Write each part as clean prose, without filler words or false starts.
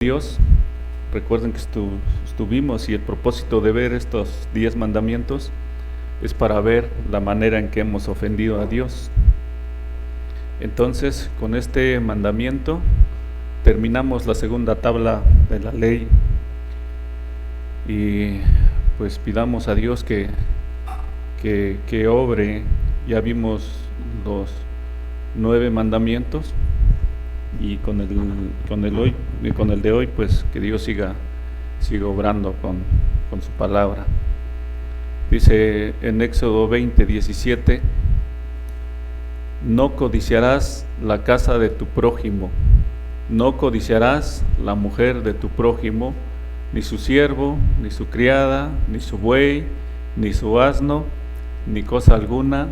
Dios. Recuerden que estuvimos y el propósito de ver estos 10 mandamientos es para ver la manera en que hemos ofendido a Dios. Entonces, con este mandamiento terminamos la segunda tabla de la ley y pues pidamos a Dios que obre. Ya vimos los 9 mandamientos y con el de hoy pues que Dios siga obrando con su palabra. Dice en Éxodo 20:17: no codiciarás la casa de tu prójimo, no codiciarás la mujer de tu prójimo, ni su siervo, ni su criada, ni su buey, ni su asno, ni cosa alguna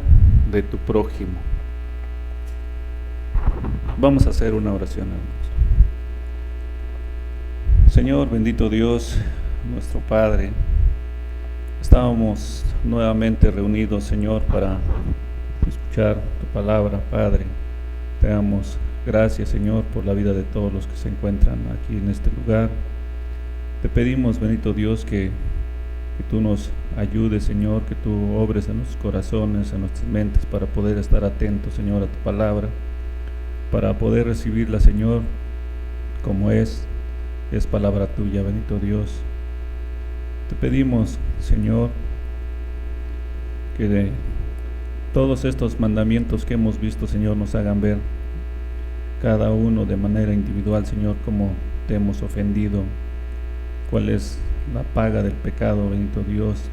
de tu prójimo. Vamos a hacer una oración, hermanos. Señor, bendito Dios, nuestro Padre, estábamos nuevamente reunidos, Señor, para escuchar tu palabra, Padre. Te damos gracias, Señor, por la vida de todos los que se encuentran aquí en este lugar. Te pedimos, bendito Dios, que tú nos ayudes, Señor, que tú obres en nuestros corazones, en nuestras mentes, para poder estar atentos, Señor, a tu palabra, para poder recibirla, Señor, como es palabra tuya, bendito Dios. Te pedimos, Señor, que de todos estos mandamientos que hemos visto, Señor, nos hagan ver cada uno de manera individual, Señor, cómo te hemos ofendido, cuál es la paga del pecado, bendito Dios,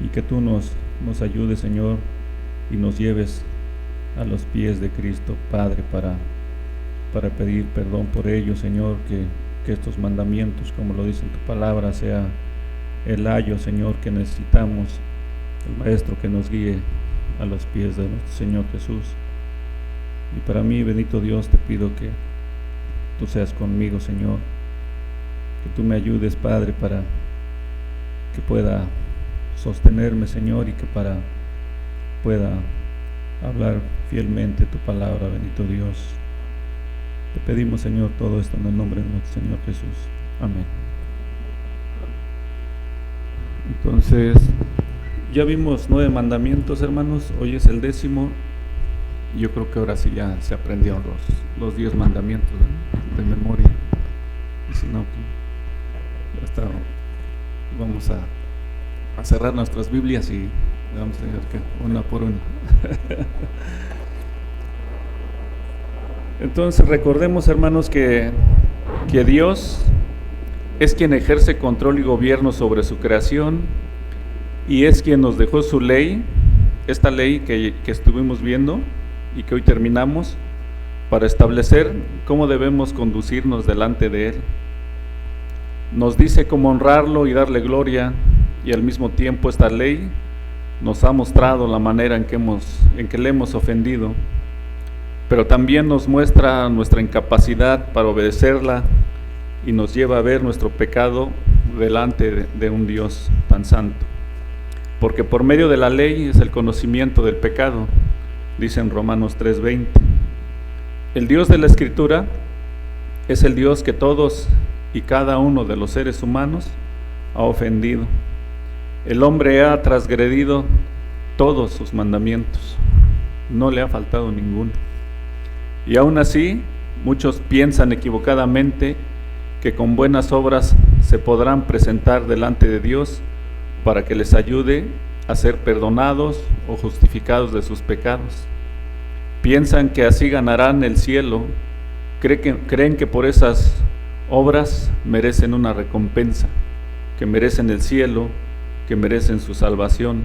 y que tú nos ayudes, Señor, y nos lleves a los pies de Cristo, Padre, para pedir perdón por ello, Señor, que estos mandamientos, como lo dice en tu palabra, sea el ayo, Señor, que necesitamos, el Maestro que nos guíe a los pies de nuestro Señor Jesús. Y para mí, bendito Dios, te pido que tú seas conmigo, Señor, que tú me ayudes, Padre, para que pueda sostenerme, Señor, y que pueda hablar fielmente tu palabra, bendito Dios. Te pedimos, Señor, todo esto en el nombre de nuestro Señor Jesús. Amén. Entonces, ya vimos 9 mandamientos, hermanos. Hoy es el 10º. Yo creo que ahora sí ya se aprendieron los 10 mandamientos de memoria. Y si no, ya está. Vamos a cerrar nuestras Biblias y vamos a ver que una por una. Entonces recordemos, hermanos, que Dios es quien ejerce control y gobierno sobre su creación y es quien nos dejó su ley, esta ley que estuvimos viendo y que hoy terminamos, para establecer cómo debemos conducirnos delante de Él. Nos dice cómo honrarlo y darle gloria, y al mismo tiempo esta ley nos ha mostrado la manera en que le hemos ofendido, pero también nos muestra nuestra incapacidad para obedecerla y nos lleva a ver nuestro pecado delante de un Dios tan santo. Porque por medio de la ley es el conocimiento del pecado, dice en Romanos 3:20. El Dios de la Escritura es el Dios que todos y cada uno de los seres humanos ha ofendido. El hombre ha transgredido todos sus mandamientos, no le ha faltado ninguno. Y aún así, muchos piensan equivocadamente que con buenas obras se podrán presentar delante de Dios para que les ayude a ser perdonados o justificados de sus pecados. Piensan que así ganarán el cielo, creen que por esas obras merecen una recompensa, que merecen el cielo, que merecen su salvación.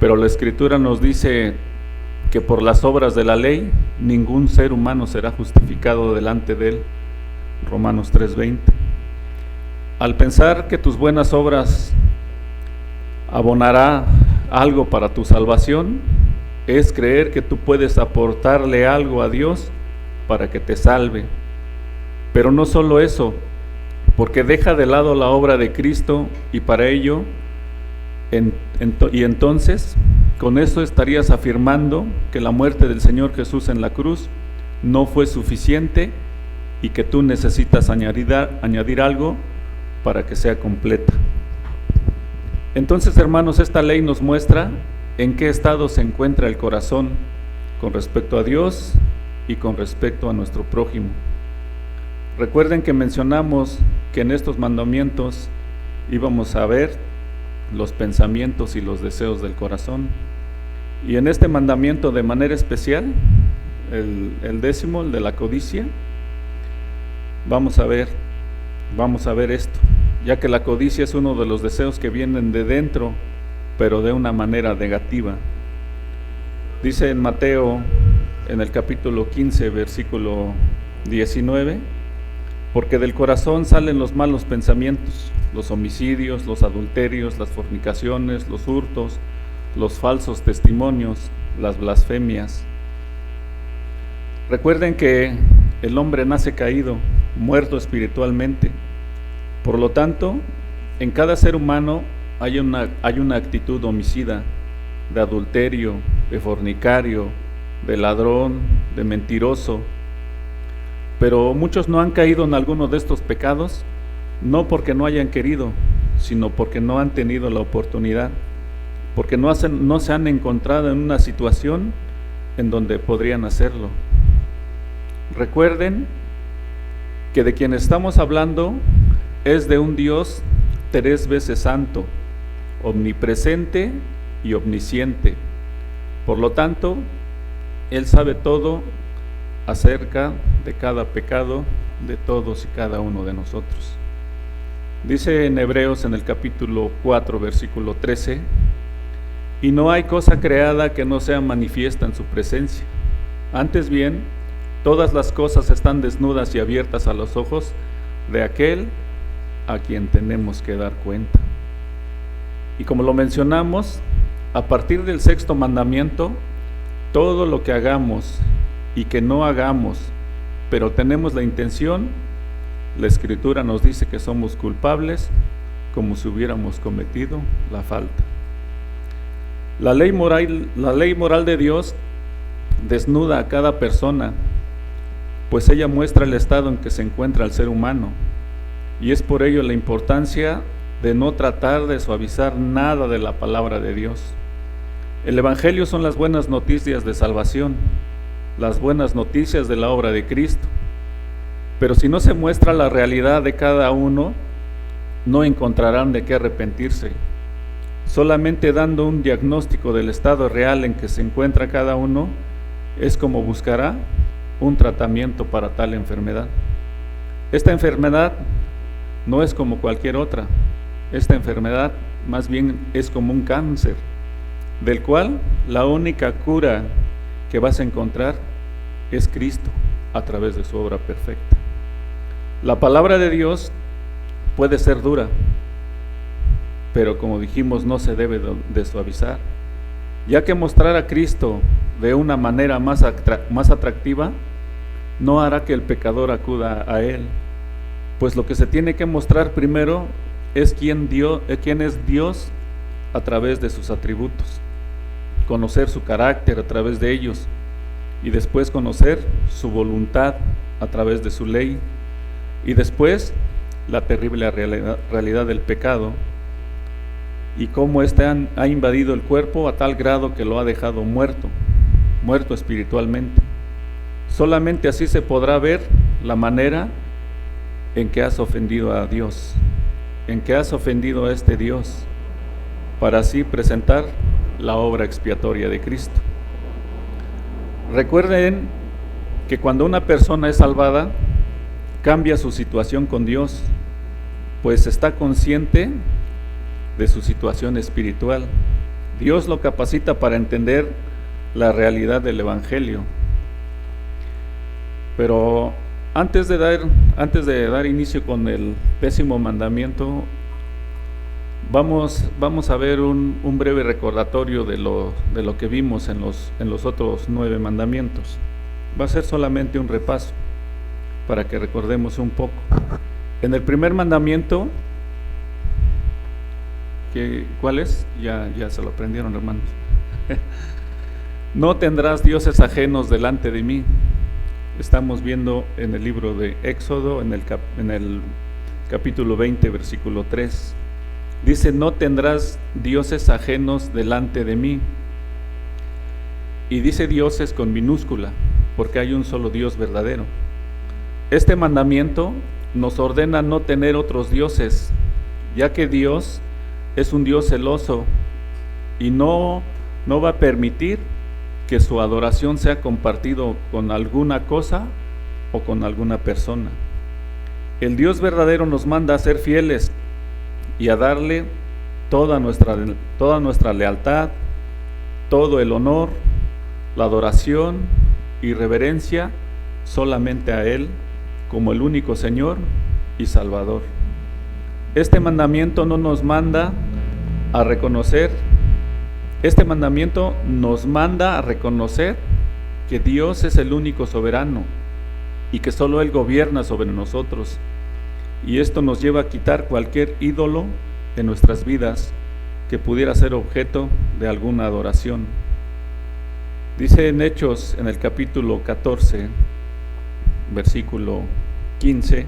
Pero la Escritura nos dice que por las obras de la ley ningún ser humano será justificado delante de Él. Romanos 3:20. Al pensar que tus buenas obras abonará algo para tu salvación, es creer que tú puedes aportarle algo a Dios para que te salve. Pero no solo eso, porque deja de lado la obra de Cristo y para ello, y entonces, con eso estarías afirmando que la muerte del Señor Jesús en la cruz no fue suficiente y que tú necesitas añadir algo para que sea completa. Entonces, hermanos, esta ley nos muestra en qué estado se encuentra el corazón con respecto a Dios y con respecto a nuestro prójimo. Recuerden que mencionamos que en estos mandamientos íbamos a ver los pensamientos y los deseos del corazón. Y en este mandamiento de manera especial, el 10º, el de la codicia, vamos a ver esto, ya que la codicia es uno de los deseos que vienen de dentro, pero de una manera negativa. Dice en Mateo, en el capítulo 15, versículo 19, porque del corazón salen los malos pensamientos, los homicidios, los adulterios, las fornicaciones, los hurtos, los falsos testimonios, las blasfemias. Recuerden que el hombre nace caído, muerto espiritualmente. Por lo tanto, en cada ser humano hay una actitud homicida, de adulterio, de fornicario, de ladrón, de mentiroso. Pero muchos no han caído en alguno de estos pecados, no porque no hayan querido, sino porque no han tenido la oportunidad, porque no se han encontrado en una situación en donde podrían hacerlo. Recuerden que de quien estamos hablando es de un Dios 3 veces santo, omnipresente y omnisciente. Por lo tanto, Él sabe todo acerca de cada pecado de todos y cada uno de nosotros. Dice en Hebreos, en el capítulo 4, versículo 13, y no hay cosa creada que no sea manifiesta en su presencia. Antes bien, todas las cosas están desnudas y abiertas a los ojos de aquel a quien tenemos que dar cuenta. Y como lo mencionamos, a partir del 6º mandamiento, todo lo que hagamos y que no hagamos, pero tenemos la intención, la Escritura nos dice que somos culpables como si hubiéramos cometido la falta. La ley moral de Dios desnuda a cada persona, pues ella muestra el estado en que se encuentra el ser humano, y es por ello la importancia de no tratar de suavizar nada de la palabra de Dios. El Evangelio son las buenas noticias de salvación, las buenas noticias de la obra de Cristo. Pero si no se muestra la realidad de cada uno, no encontrarán de qué arrepentirse. Solamente dando un diagnóstico del estado real en que se encuentra cada uno, es como buscará un tratamiento para tal enfermedad. Esta enfermedad no es como cualquier otra. Esta enfermedad más bien es como un cáncer, del cual la única cura que vas a encontrar es Cristo a través de su obra perfecta. La palabra de Dios puede ser dura, pero como dijimos, no se debe de suavizar, ya que mostrar a Cristo de una manera más atractiva no hará que el pecador acuda a Él, pues lo que se tiene que mostrar primero es quién es Dios a través de sus atributos, conocer su carácter a través de ellos, y después conocer su voluntad a través de su ley, y después la terrible realidad del pecado y cómo éste ha invadido el cuerpo a tal grado que lo ha dejado muerto espiritualmente. Solamente así se podrá ver la manera en que has ofendido a Dios, en que has ofendido a este Dios, para así presentar la obra expiatoria de Cristo. Recuerden que cuando una persona es salvada, cambia su situación con Dios, pues está consciente de su situación espiritual. Dios lo capacita para entender la realidad del Evangelio. Pero antes de dar inicio con el 10º mandamiento, vamos a ver un breve recordatorio de lo que vimos en los otros 9 mandamientos. Va a ser solamente un repaso para que recordemos un poco. En el primer mandamiento, ¿cuál es? Ya se lo aprendieron, hermanos. No tendrás dioses ajenos delante de mí. Estamos viendo en el libro de Éxodo, en el capítulo 20, versículo 3. Dice: no tendrás dioses ajenos delante de mí. Y dice dioses con minúscula, porque hay un solo Dios verdadero. Este mandamiento nos ordena no tener otros dioses, ya que Dios es un Dios celoso y no va a permitir que su adoración sea compartido con alguna cosa o con alguna persona. El Dios verdadero nos manda a ser fieles y a darle toda nuestra lealtad, todo el honor, la adoración y reverencia solamente a Él como el único Señor y Salvador. Este mandamiento no nos manda a reconocer, este mandamiento nos manda a reconocer que Dios es el único soberano y que solo Él gobierna sobre nosotros. Y esto nos lleva a quitar cualquier ídolo de nuestras vidas que pudiera ser objeto de alguna adoración. Dice en Hechos, en el capítulo 14, versículo 15: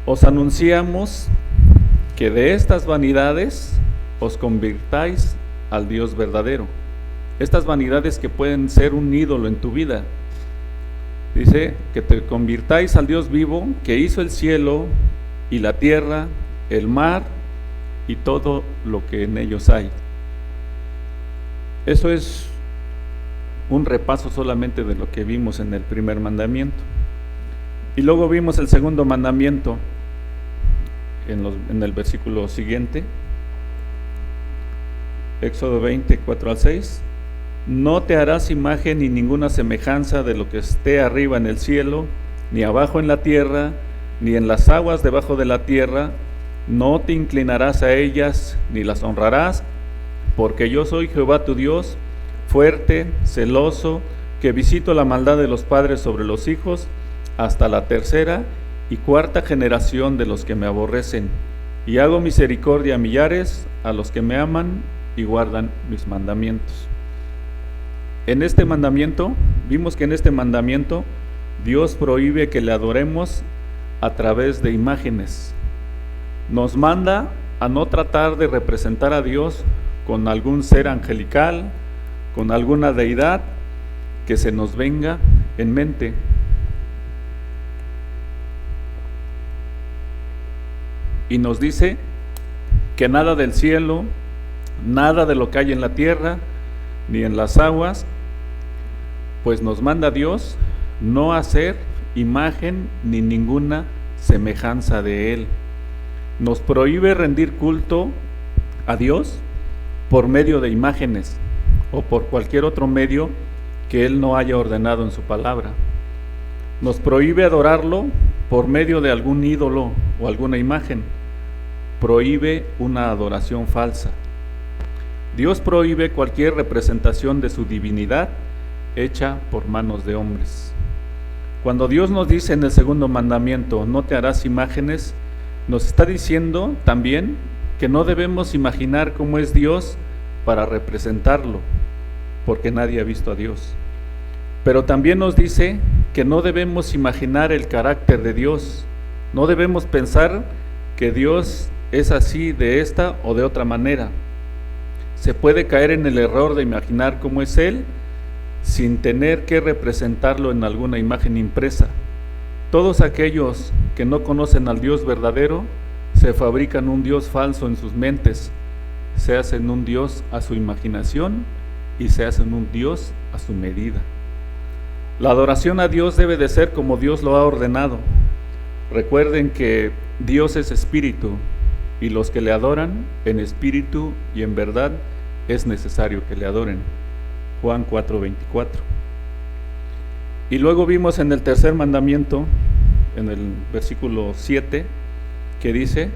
os anunciamos que de estas vanidades os convirtáis al Dios verdadero. Estas vanidades que pueden ser un ídolo en tu vida. Dice que te convirtáis al Dios vivo, que hizo el cielo y la tierra, el mar y todo lo que en ellos hay. Eso es un repaso solamente de lo que vimos en el primer mandamiento. Y luego vimos el segundo mandamiento en el versículo siguiente, Éxodo 20, 4 al 6. No te harás imagen ni ninguna semejanza de lo que esté arriba en el cielo, ni abajo en la tierra, ni en las aguas debajo de la tierra. No te inclinarás a ellas, ni las honrarás, porque yo soy Jehová tu Dios, fuerte, celoso, que visito la maldad de los padres sobre los hijos, hasta la tercera y cuarta generación de los que me aborrecen, y hago misericordia a millares, a los que me aman y guardan mis mandamientos. En este mandamiento, vimos que en este mandamiento Dios prohíbe que le adoremos a través de imágenes. Nos manda a no tratar de representar a Dios con algún ser angelical, con alguna deidad que se nos venga en mente. Y nos dice que nada del cielo, nada de lo que hay en la tierra, ni en las aguas, pues nos manda Dios no hacer imagen ni ninguna semejanza de Él. Nos prohíbe rendir culto a Dios por medio de imágenes o por cualquier otro medio que Él no haya ordenado en su palabra. Nos prohíbe adorarlo por medio de algún ídolo o alguna imagen. Prohíbe una adoración falsa. Dios prohíbe cualquier representación de su divinidad hecha por manos de hombres. Cuando Dios nos dice en el segundo mandamiento, no te harás imágenes, nos está diciendo también que no debemos imaginar cómo es Dios para representarlo, porque nadie ha visto a Dios. Pero también nos dice que no debemos imaginar el carácter de Dios, no debemos pensar que Dios es así de esta o de otra manera. Se puede caer en el error de imaginar cómo es Él sin tener que representarlo en alguna imagen impresa. Todos aquellos que no conocen al Dios verdadero se fabrican un Dios falso en sus mentes, se hacen un Dios a su imaginación y se hacen un Dios a su medida. La adoración a Dios debe de ser como Dios lo ha ordenado. Recuerden que Dios es espíritu y los que le adoran en espíritu y en verdad es necesario que le adoren. Juan 4:24. Y luego vimos en el tercer mandamiento, en el versículo 7, que dice: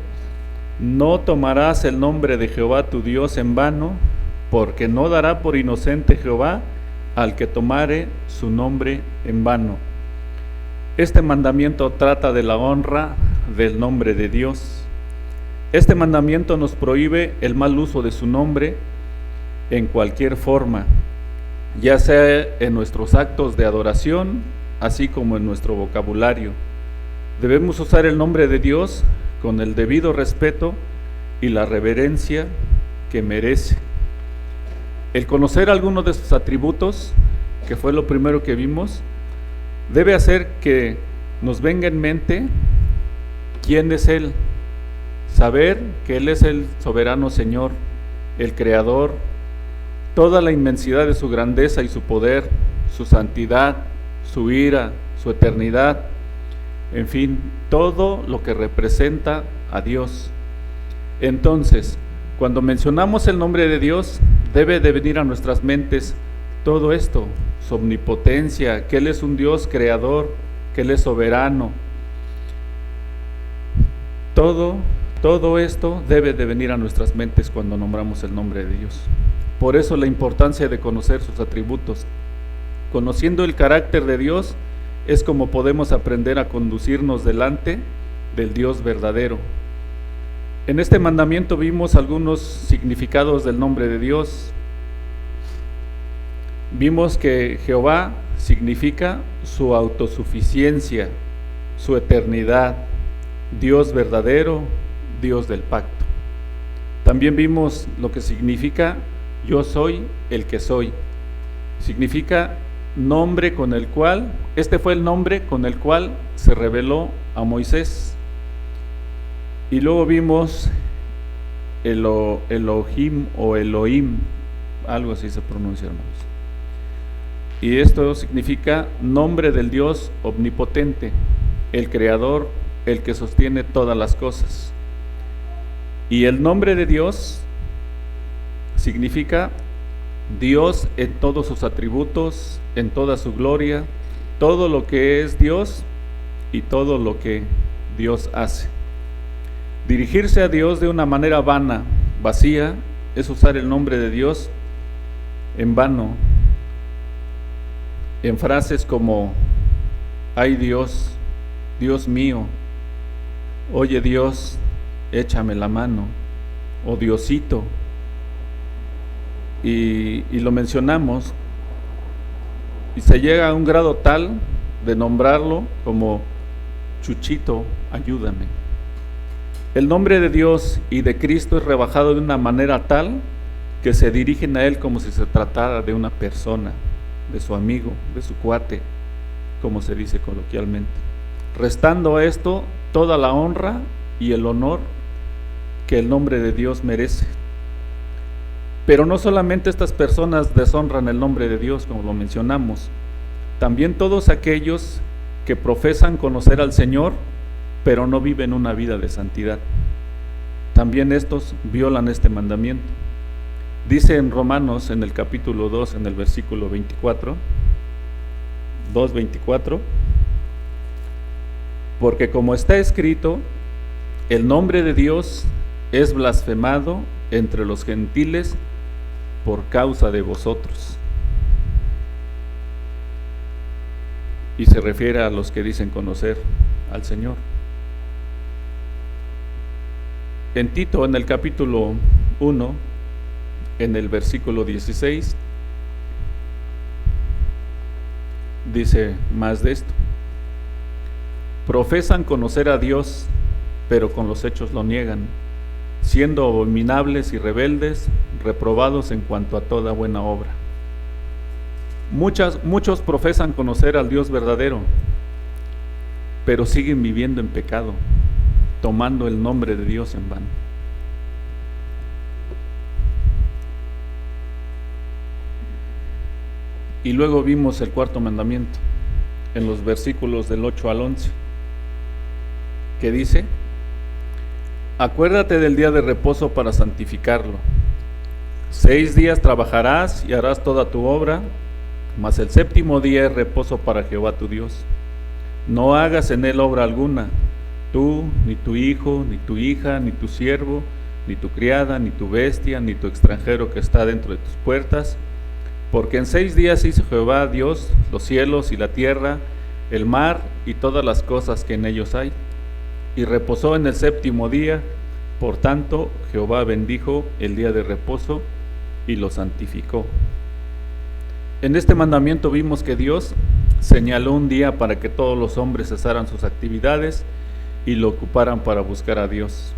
no tomarás el nombre de Jehová tu Dios en vano, porque no dará por inocente Jehová al que tomare su nombre en vano. Este mandamiento trata de la honra del nombre de Dios. Este mandamiento nos prohíbe el mal uso de su nombre en cualquier forma. ya sea en nuestros actos de adoración, así como en nuestro vocabulario. Debemos usar el nombre de Dios con el debido respeto y la reverencia que merece. El conocer algunos de sus atributos, que fue lo primero que vimos, debe hacer que nos venga en mente quién es Él, saber que Él es el soberano Señor, el Creador, toda la inmensidad de su grandeza y su poder, su santidad, su ira, su eternidad, en fin, todo lo que representa a Dios. Entonces, cuando mencionamos el nombre de Dios, debe de venir a nuestras mentes todo esto, su omnipotencia, que Él es un Dios creador, que Él es soberano. Todo esto debe de venir a nuestras mentes cuando nombramos el nombre de Dios. Por eso la importancia de conocer sus atributos. Conociendo el carácter de Dios es como podemos aprender a conducirnos delante del Dios verdadero. En este mandamiento vimos algunos significados del nombre de Dios. Vimos que Jehová significa su autosuficiencia, su eternidad, Dios verdadero, Dios del pacto. También vimos lo que significa yo soy el que soy. Significa nombre con el cual, este fue el nombre con el cual se reveló a Moisés. Y luego vimos Elohim o Elohim, algo así se pronuncia, hermanos. Y esto significa nombre del Dios omnipotente, el creador, el que sostiene todas las cosas. Y el nombre de Dios significa Dios en todos sus atributos, en toda su gloria, todo lo que es Dios y todo lo que Dios hace. Dirigirse a Dios de una manera vana, vacía, es usar el nombre de Dios en vano, en frases como ay Dios, Dios mío, oye Dios, échame la mano, o Diosito. Y lo mencionamos, y se llega a un grado tal de nombrarlo como Chuchito, ayúdame. El nombre de Dios y de Cristo es rebajado de una manera tal que se dirigen a Él como si se tratara de una persona, de su amigo, de su cuate, como se dice coloquialmente, restando a esto toda la honra y el honor que el nombre de Dios merece. Pero no solamente estas personas deshonran el nombre de Dios, como lo mencionamos, también todos aquellos que profesan conocer al Señor, pero no viven una vida de santidad. También estos violan este mandamiento. Dice en Romanos, en el capítulo 2, en el versículo 24, 2:24, porque como está escrito, el nombre de Dios es blasfemado entre los gentiles por causa de vosotros. Y se refiere a los que dicen conocer al Señor. En Tito, en el capítulo 1, en el versículo 16, dice más de esto. Profesan conocer a Dios, pero con los hechos lo niegan, siendo abominables y rebeldes, reprobados en cuanto a toda buena obra. Muchos profesan conocer al Dios verdadero, pero siguen viviendo en pecado, tomando el nombre de Dios en vano. Y luego vimos el cuarto mandamiento, en los versículos del 8 al 11, que dice: acuérdate del día de reposo para santificarlo. 6 días trabajarás y harás toda tu obra, mas el séptimo día es reposo para Jehová tu Dios. No hagas en él obra alguna, tú, ni tu hijo, ni tu hija, ni tu siervo, ni tu criada, ni tu bestia, ni tu extranjero que está dentro de tus puertas, porque en 6 días hizo Jehová Dios los cielos y la tierra, el mar y todas las cosas que en ellos hay, y reposó en el séptimo día. Por tanto, Jehová bendijo el día de reposo y lo santificó. En este mandamiento vimos que Dios señaló un día para que todos los hombres cesaran sus actividades y lo ocuparan para buscar a Dios.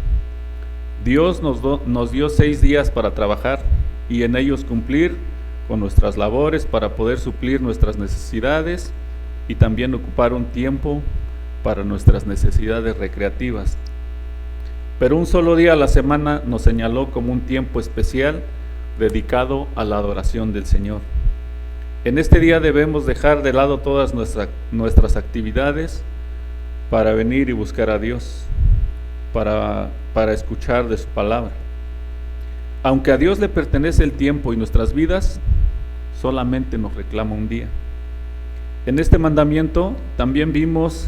Dios nos dio 6 días para trabajar y en ellos cumplir con nuestras labores para poder suplir nuestras necesidades y también ocupar un tiempo para nuestras necesidades recreativas. Pero un solo día a la semana nos señaló como un tiempo especial dedicado a la adoración del Señor. En este día debemos dejar de lado todas nuestras actividades para venir y buscar a Dios, para escuchar de su palabra. Aunque a Dios le pertenece el tiempo y nuestras vidas, solamente nos reclama un día. En este mandamiento también vimos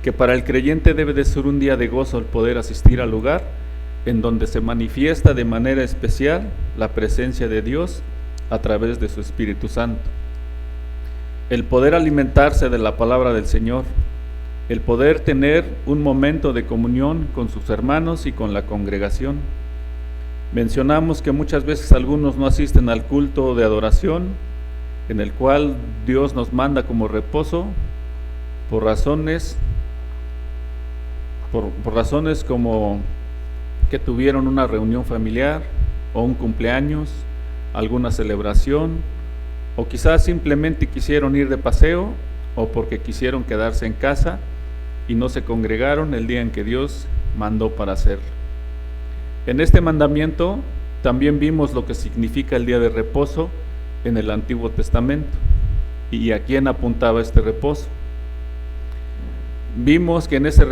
que para el creyente debe de ser un día de gozo el poder asistir al lugar en donde se manifiesta de manera especial la presencia de Dios a través de su Espíritu Santo. El poder alimentarse de la palabra del Señor, el poder tener un momento de comunión con sus hermanos y con la congregación. Mencionamos que muchas veces algunos no asisten al culto de adoración, en el cual Dios nos manda como reposo, por razones como que tuvieron una reunión familiar o un cumpleaños, alguna celebración, o quizás simplemente quisieron ir de paseo o porque quisieron quedarse en casa y no se congregaron el día en que Dios mandó para hacerlo. En este mandamiento también vimos lo que significa el día de reposo en el Antiguo Testamento y a quién apuntaba este reposo. Vimos que en ese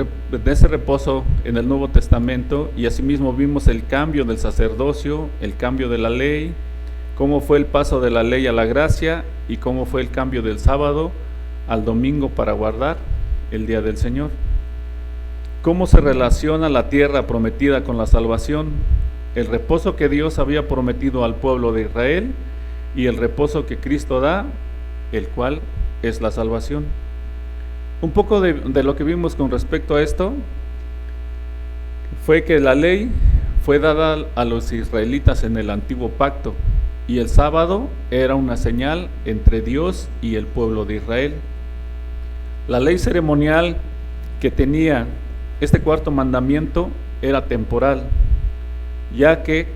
reposo en el Nuevo Testamento, y asimismo vimos el cambio del sacerdocio, el cambio de la ley, cómo fue el paso de la ley a la gracia y cómo fue el cambio del sábado al domingo para guardar el día del Señor. Cómo se relaciona la tierra prometida con la salvación, el reposo que Dios había prometido al pueblo de Israel y el reposo que Cristo da, el cual es la salvación. Un poco de lo que vimos con respecto a esto fue que la ley fue dada a los israelitas en el antiguo pacto y el sábado era una señal entre Dios y el pueblo de Israel. La ley ceremonial que tenía este cuarto mandamiento era temporal, ya que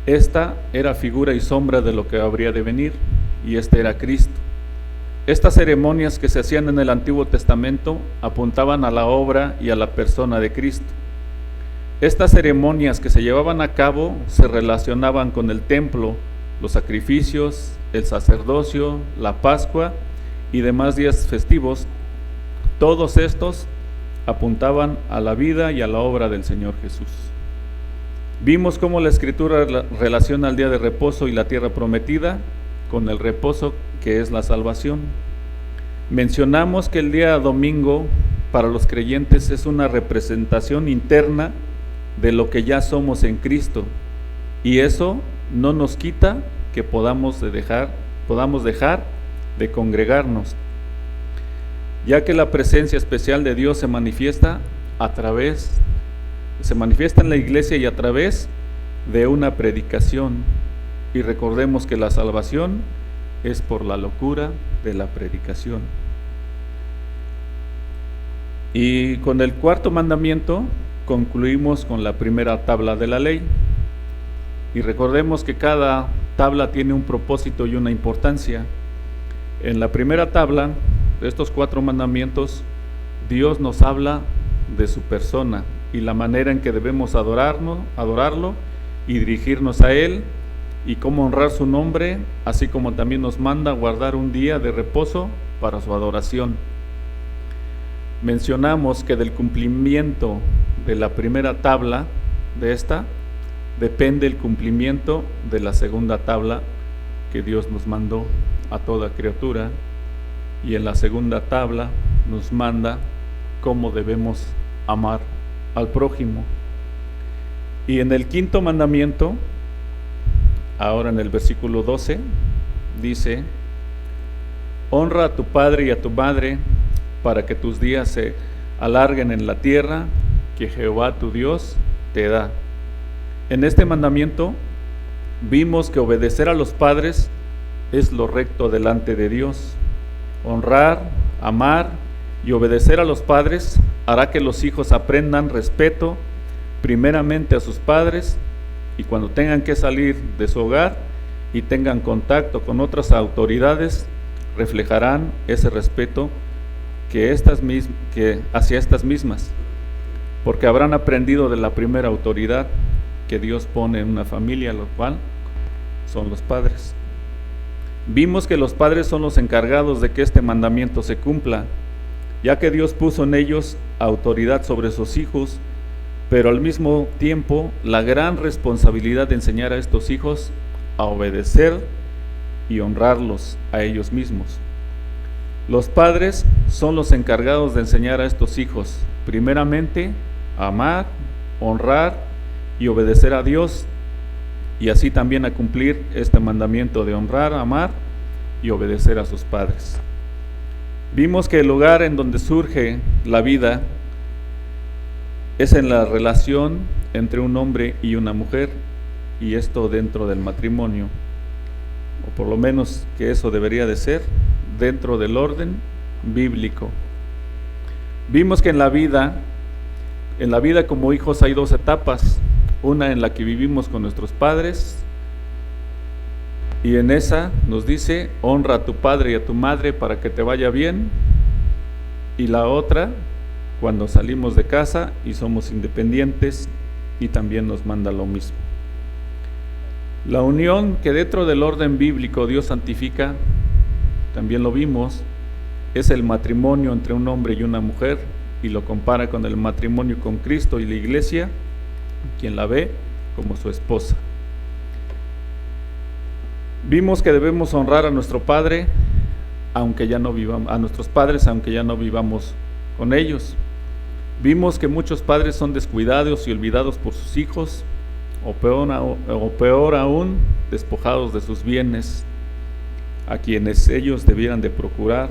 esta era figura y sombra de lo que habría de venir, y este era Cristo. Estas ceremonias que se hacían en el Antiguo Testamento apuntaban a la obra y a la persona de Cristo. Estas ceremonias que se llevaban a cabo se relacionaban con el templo, los sacrificios, el sacerdocio, la Pascua y demás días festivos. Todos estos apuntaban a la vida y a la obra del Señor Jesús. Vimos cómo la Escritura relaciona el día de reposo y la tierra prometida con el reposo que es la salvación. Mencionamos que el día domingo para los creyentes es una representación interna de lo que ya somos en Cristo, y eso no nos quita que podamos dejar de congregarnos, ya que la presencia especial de Dios se manifiesta en la iglesia y a través de una predicación. Y recordemos que la salvación es por la locura de la predicación. Y con el cuarto mandamiento concluimos con la primera tabla de la ley. Y recordemos que cada tabla tiene un propósito y una importancia. En la primera tabla de estos 4 mandamientos, Dios nos habla de su persona y la manera en que debemos adorarlo y dirigirnos a Él, y cómo honrar su nombre, así como también nos manda guardar un día de reposo para su adoración. Mencionamos que del cumplimiento de la primera tabla de esta depende el cumplimiento de la segunda tabla que Dios nos mandó a toda criatura, y en la segunda tabla nos manda cómo debemos amar al prójimo. Y en el quinto mandamiento, ahora en el versículo 12, dice: honra a tu padre y a tu madre para que tus días se alarguen en la tierra que Jehová tu Dios te da. En este mandamiento vimos que obedecer a los padres es lo recto delante de Dios. Honrar, amar y obedecer a los padres hará que los hijos aprendan respeto primeramente a sus padres, y cuando tengan que salir de su hogar y tengan contacto con otras autoridades, reflejarán ese respeto que hacia estas mismas, porque habrán aprendido de la primera autoridad que Dios pone en una familia, lo cual son los padres. Vimos que los padres son los encargados de que este mandamiento se cumpla, ya que Dios puso en ellos autoridad sobre sus hijos, pero al mismo tiempo la gran responsabilidad de enseñar a estos hijos a obedecer y honrarlos a ellos mismos. Los padres son los encargados de enseñar a estos hijos, primeramente, a amar, honrar y obedecer a Dios, y así también a cumplir este mandamiento de honrar, amar y obedecer a sus padres. Vimos que el lugar en donde surge la vida es en la relación entre un hombre y una mujer, y esto dentro del matrimonio, o por lo menos que eso debería de ser dentro del orden bíblico. Vimos que en la vida como hijos hay dos etapas, una en la que vivimos con nuestros padres, y en esa nos dice: honra a tu padre y a tu madre para que te vaya bien, y la otra cuando salimos de casa y somos independientes, y también nos manda lo mismo. La unión que dentro del orden bíblico Dios santifica, también lo vimos, es el matrimonio entre un hombre y una mujer, y lo compara con el matrimonio con Cristo y la iglesia, quien la ve como su esposa. Vimos que debemos honrar a nuestro padre, aunque ya no vivamos, a nuestros padres, aunque ya no vivamos con ellos. Vimos que muchos padres son descuidados y olvidados por sus hijos, o peor aún, despojados de sus bienes, a quienes ellos debieran de procurar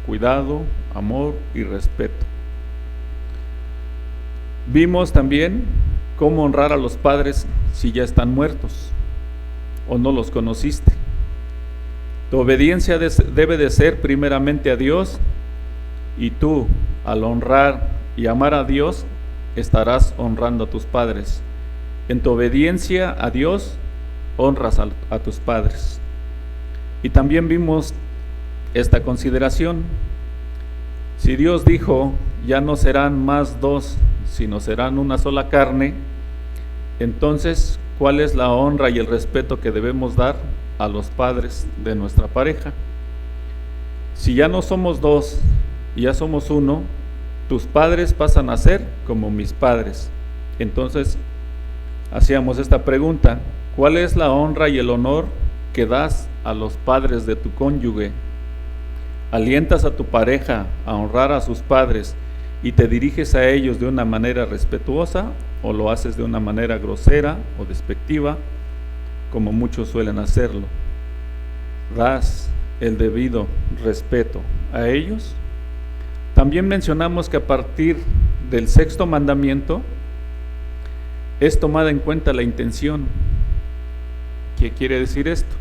cuidado, amor y respeto. Vimos también cómo honrar a los padres si ya están muertos o no los conociste. Tu obediencia debe de ser primeramente a Dios, y tú, al honrar y amar a Dios, estarás honrando a tus padres. En tu obediencia a Dios, honras a tus padres. Y también vimos esta consideración: si Dios dijo, ya no serán más dos, sino serán una sola carne, entonces, ¿cuál es la honra y el respeto que debemos dar a los padres de nuestra pareja? Si ya no somos dos y ya somos uno, tus padres pasan a ser como mis padres. Entonces, hacíamos esta pregunta: ¿cuál es la honra y el honor que das a los padres de tu cónyuge? ¿Alientas a tu pareja a honrar a sus padres y te diriges a ellos de una manera respetuosa, o lo haces de una manera grosera o despectiva, como muchos suelen hacerlo? ¿Das el debido respeto a ellos? También mencionamos que a partir del sexto mandamiento es tomada en cuenta la intención. ¿Qué quiere decir esto?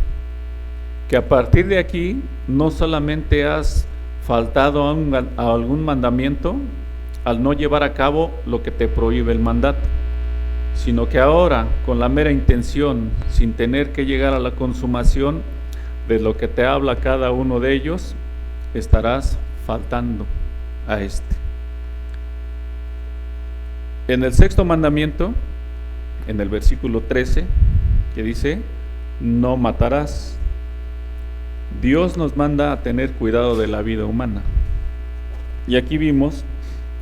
Que a partir de aquí no solamente has faltado a algún mandamiento al no llevar a cabo lo que te prohíbe el mandato, sino que ahora, con la mera intención, sin tener que llegar a la consumación de lo que te habla cada uno de ellos, estarás faltando a este. En el sexto mandamiento, en el versículo 13, que dice: no matarás, Dios nos manda a tener cuidado de la vida humana. Y aquí vimos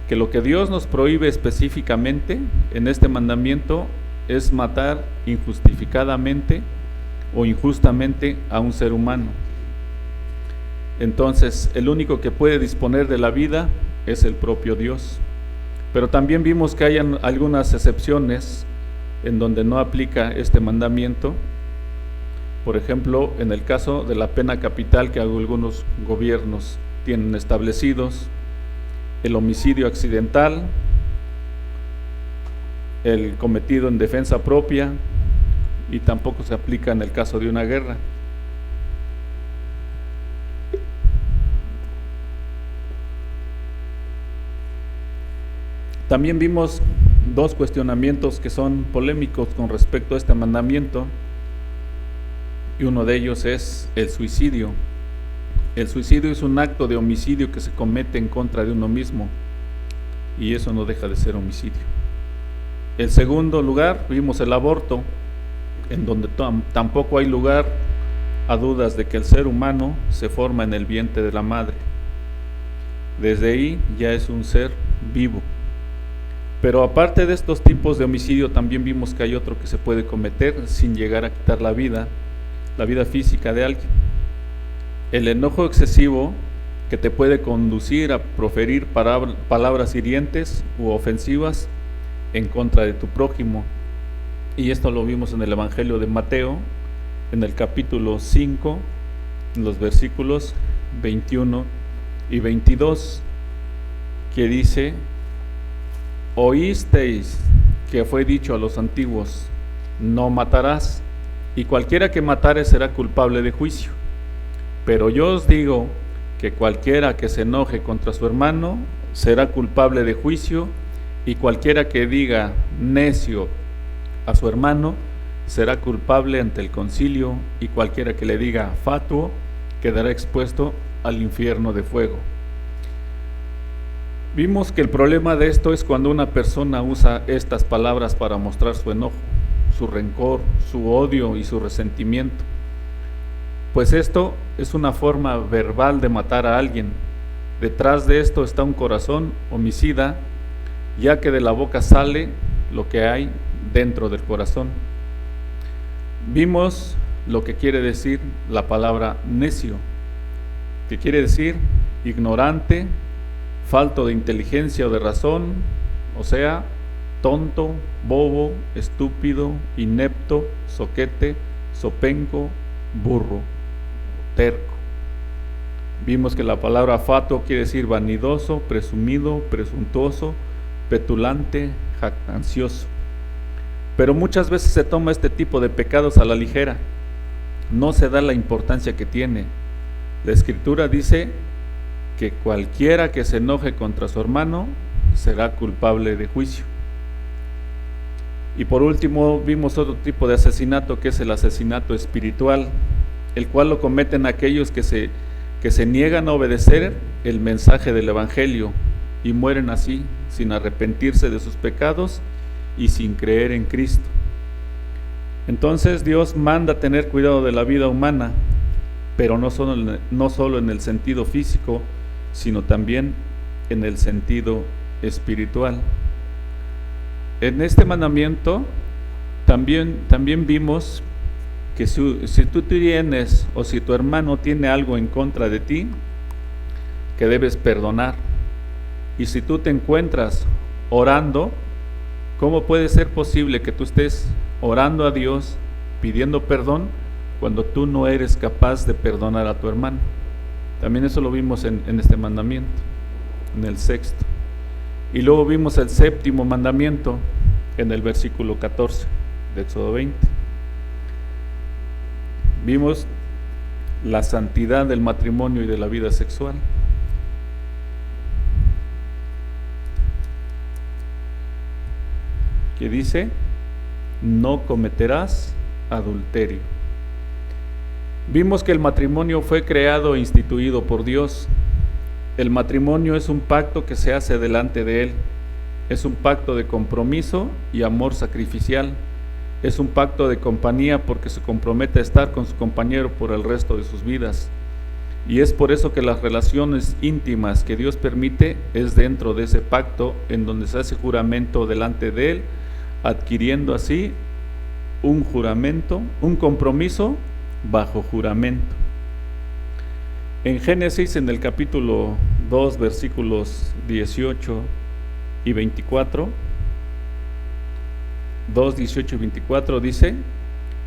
que lo que Dios nos prohíbe específicamente en este mandamiento es matar injustificadamente o injustamente a un ser humano. Entonces, el único que puede disponer de la vida es el propio Dios. Pero también vimos que hay algunas excepciones en donde no aplica este mandamiento. Por ejemplo, en el caso de la pena capital que algunos gobiernos tienen establecidos, el homicidio accidental, el cometido en defensa propia, y tampoco se aplica en el caso de una guerra. También vimos dos cuestionamientos que son polémicos con respecto a este mandamiento, y uno de ellos es el suicidio. El suicidio es un acto de homicidio que se comete en contra de uno mismo, y eso no deja de ser homicidio. En segundo lugar, vimos el aborto, en donde tampoco hay lugar a dudas de que el ser humano se forma en el vientre de la madre. Desde ahí ya es un ser vivo. Pero aparte de estos tipos de homicidio, también vimos que hay otro que se puede cometer sin llegar a quitar la vida física de alguien. El enojo excesivo, que te puede conducir a proferir palabras hirientes u ofensivas en contra de tu prójimo. Y esto lo vimos en el Evangelio de Mateo, en el capítulo 5, en los versículos 21 y 22, que dice: oísteis que fue dicho a los antiguos, no matarás, y cualquiera que matare será culpable de juicio. Pero yo os digo que cualquiera que se enoje contra su hermano será culpable de juicio, y cualquiera que diga necio a su hermano será culpable ante el concilio, y cualquiera que le diga fatuo quedará expuesto al infierno de fuego. Vimos que el problema de esto es cuando una persona usa estas palabras para mostrar su enojo, su rencor, su odio y su resentimiento. Pues esto es una forma verbal de matar a alguien. Detrás de esto está un corazón homicida, ya que de la boca sale lo que hay dentro del corazón. Vimos lo que quiere decir la palabra necio, que quiere decir ignorante, falto de inteligencia o de razón, o sea, tonto, bobo, estúpido, inepto, zoquete, zopenco, burro, terco. Vimos que la palabra fatuo quiere decir vanidoso, presumido, presuntuoso, petulante, jactancioso. Pero muchas veces se toma este tipo de pecados a la ligera, no se da la importancia que tiene. La Escritura dice que cualquiera que se enoje contra su hermano será culpable de juicio. Y por último vimos otro tipo de asesinato, que es el asesinato espiritual, el cual lo cometen aquellos que se niegan a obedecer el mensaje del Evangelio y mueren así, sin arrepentirse de sus pecados y sin creer en Cristo. Entonces Dios manda tener cuidado de la vida humana, pero no solo en el sentido físico, sino también en el sentido espiritual. En este mandamiento también vimos que si tú tienes o si tu hermano tiene algo en contra de ti, que debes perdonar. Y si tú te encuentras orando, ¿cómo puede ser posible que tú estés orando a Dios, pidiendo perdón, cuando tú no eres capaz de perdonar a tu hermano? También eso lo vimos en este mandamiento, en el sexto. Y luego vimos el séptimo mandamiento en el versículo 14 de Éxodo 20. Vimos la santidad del matrimonio y de la vida sexual. Que dice: no cometerás adulterio. Vimos que el matrimonio fue creado e instituido por Dios. El matrimonio es un pacto que se hace delante de Él. Es un pacto de compromiso y amor sacrificial. Es un pacto de compañía porque se compromete a estar con su compañero por el resto de sus vidas. Y es por eso que las relaciones íntimas que Dios permite es dentro de ese pacto, en donde se hace juramento delante de Él, adquiriendo así un juramento, un compromiso bajo juramento. En Génesis, en el capítulo 2, versículos 18 y 24, 2, 18 y 24 dice: